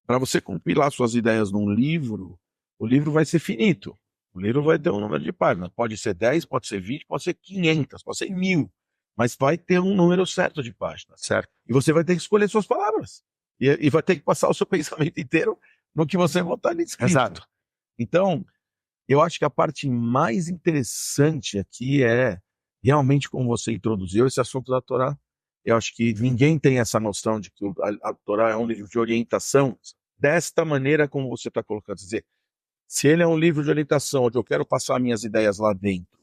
Para você compilar suas ideias num livro, o livro vai ser finito. O livro vai ter um número de páginas. Pode ser 10, pode ser 20, pode ser 500, pode ser 1.000. Mas vai ter um número certo de páginas.
Certo.
E você vai ter que escolher suas palavras. E vai ter que passar o seu pensamento inteiro no que você botar ali escrito.
Exato.
Então, eu acho que a parte mais interessante aqui é realmente como você introduziu esse assunto da Torá. Eu acho que ninguém tem essa noção de que a Torá é um livro de orientação desta maneira como você está colocando. Quer dizer, se ele é um livro de orientação onde eu quero passar minhas ideias lá dentro,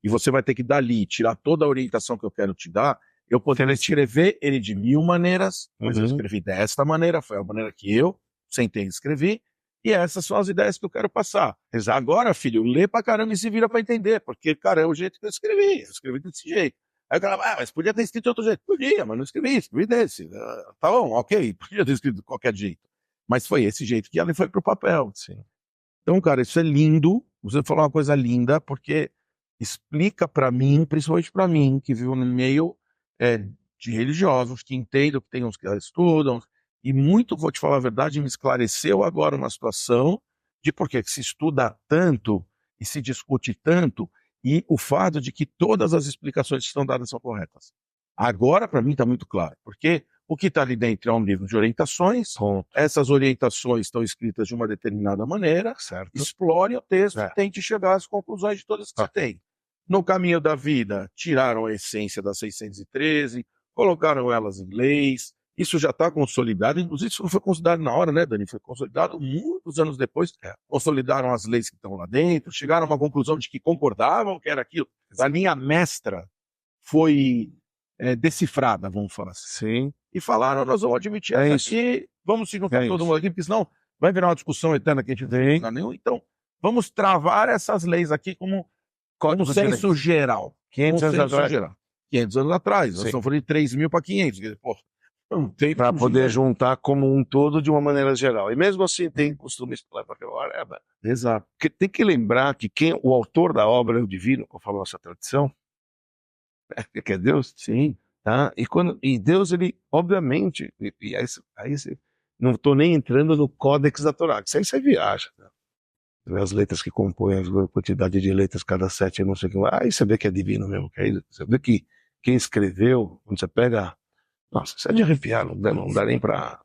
e você vai ter que dali tirar toda a orientação que eu quero te dar, eu poderia escrever ele de 1.000 maneiras, mas eu escrevi desta maneira, foi a maneira que eu sentei e escrevi, e essas são as ideias que eu quero passar. Agora, filho, lê pra caramba e se vira pra entender, porque, cara, é o jeito que eu escrevi desse jeito. Aí o cara, mas podia ter escrito de outro jeito. Podia, mas não escrevi desse. Tá bom, ok, podia ter escrito de qualquer jeito. Mas foi esse jeito que ela foi pro papel.
Sim.
Então, cara, isso é lindo, você falou uma coisa linda, porque explica para mim, principalmente para mim, que vivo no meio de religiosos, que entendem, que tem uns que estudam, e muito, vou te falar a verdade, me esclareceu agora uma situação de por que se estuda tanto e se discute tanto, e o fato de que todas as explicações que estão dadas são corretas. Agora, para mim, está muito claro, porque o que está ali dentro é um livro de orientações, essas orientações estão escritas de uma determinada maneira, explore o texto e tente chegar às conclusões de todas que você tem. No caminho da vida, tiraram a essência das 613, colocaram elas em leis, isso já está consolidado, inclusive isso não foi consolidado na hora, né, Dani? Foi consolidado muitos anos depois, consolidaram as leis que estão lá dentro, chegaram a uma conclusão de que concordavam que era aquilo. A linha mestra foi decifrada, vamos falar assim.
Sim.
E falaram, nós vamos admitir isso aqui, vamos se juntar todo mundo aqui, porque senão vai virar uma discussão eterna que a gente não tem nenhum. Então, vamos travar essas leis aqui como um senso geral. 500 anos atrás. 500 anos atrás. Nós estamos falando de 3.000 para 500.
Para poder juntar como um todo de uma maneira geral. E mesmo assim tem costume para aquela.
Exato.
Porque tem que lembrar que o autor da obra é o divino, conforme a nossa tradição, que é Deus.
Sim.
Tá? E Deus, ele, obviamente, aí não estou nem entrando no códex da Torá, que aí você viaja. Tá? As letras que compõem, a quantidade de letras, cada 7, não sei o que. Aí você vê que é divino mesmo. Que aí você vê que quem escreveu, quando você pega. Nossa, isso é de arrepiar, não dá nem para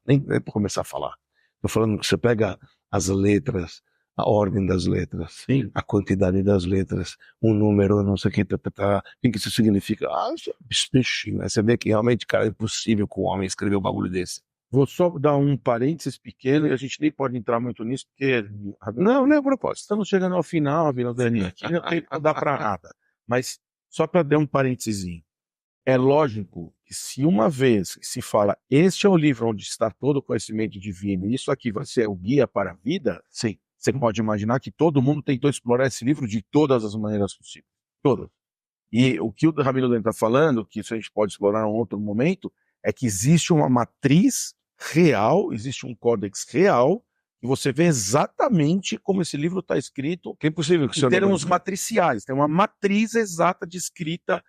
começar a falar. Estou falando que você pega as letras, a ordem das letras,
Sim.
a quantidade das letras, um número, não sei o que, o que isso significa. Isso é bichinho, né? Você vê que realmente, cara, é impossível que o homem escreveu um bagulho desse.
Vou só dar um parênteses pequeno, e a gente nem pode entrar muito nisso, porque
Não é propósito.
estamos chegando ao final, Vila Dani, aqui não tem não dá para nada. Mas só para dar um parênteses, é lógico que se uma vez se fala, este é o livro onde está todo o conhecimento divino, e isso aqui vai ser o guia para a vida,
Sim.
você pode imaginar que todo mundo tentou explorar esse livro de todas as maneiras possíveis. Todas. E o que o Rabino Dan está falando, que isso a gente pode explorar em um outro momento, é que existe uma matriz real, existe um códex real, e você vê exatamente como esse livro está escrito,
Que é impossível que o
em
senhor não
termos
conheça.
matriciais. Tem uma matriz exata de escrita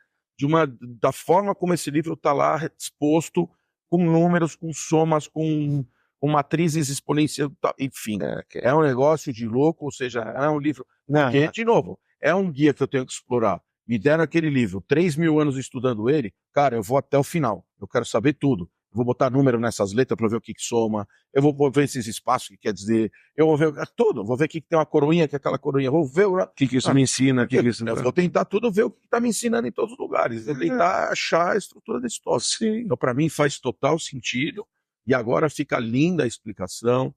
da forma como esse livro está lá exposto, com números, com somas, com matrizes exponenciais, enfim. É um negócio de louco, ou seja, é um livro...
Não,
Porque, de novo, é um guia que eu tenho que explorar. Me deram aquele livro, 3.000 anos estudando ele, cara, eu vou até o final. Eu quero saber tudo. Eu vou botar número nessas letras para ver o que soma. Eu vou ver esses espaços que quer dizer. Eu vou ver tudo. Vou ver o que tem uma coroinha, que é aquela coroinha. Vou ver
o que isso me ensina, o que isso...
eu vou tentar tudo ver o que está me ensinando em todos os lugares. Vou tentar achar a estrutura desse troço.
Sim.
Então, para mim, faz total sentido. E agora fica linda a explicação.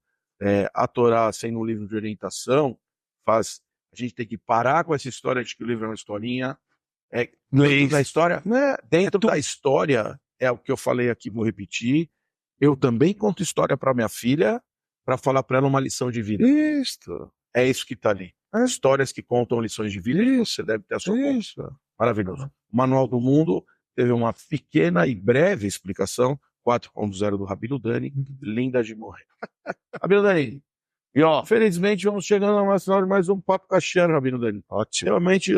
A Torá, sendo um livro de orientação, faz a gente tem que parar com essa história de que o livro é uma historinha. Dentro da história, dentro da história, é o que eu falei aqui, vou repetir. Eu também conto história para minha filha, para falar para ela uma lição de vida.
Isso.
É isso que está ali. Histórias que contam lições de vida. Você deve ter a sua conta. Maravilhoso. O Manual do Mundo teve uma pequena e breve explicação. 4.0 do Rabino Dani. Linda de morrer. Rabino Dani. E ó, felizmente vamos chegando ao final de mais um Papo Kasher, Rabino Dani.
Ótimo.
Realmente,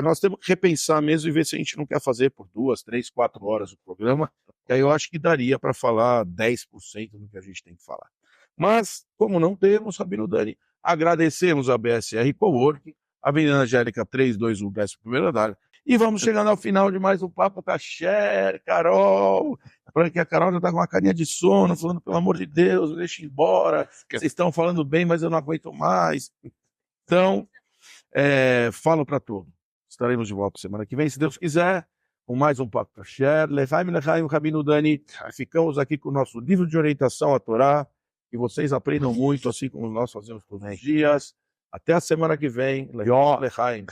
nós temos que repensar mesmo e ver se a gente não quer fazer por 2, 3, 4 horas o programa. Que aí eu acho que daria para falar 10% do que a gente tem que falar. Mas, como não temos, Rabino Dani, agradecemos a BSR Coworking, Avenida Angélica 321, 11º andar. E vamos chegando ao final de mais um Papo Kasher, Carol. Porque a Carol já tá com uma carinha de sono, falando, pelo amor de Deus, me deixa embora. Vocês estão falando bem, mas eu não aguento mais. Então, falo para todos. Estaremos de volta semana que vem, se Deus quiser, com mais um Papo Kasher. Lechaim, Lechaim, Rabino Dani. Ficamos aqui com o nosso livro de orientação à Torá. Que vocês aprendam muito, assim como nós fazemos todos os dias. Até a semana que vem. Lechaim, Lechaim.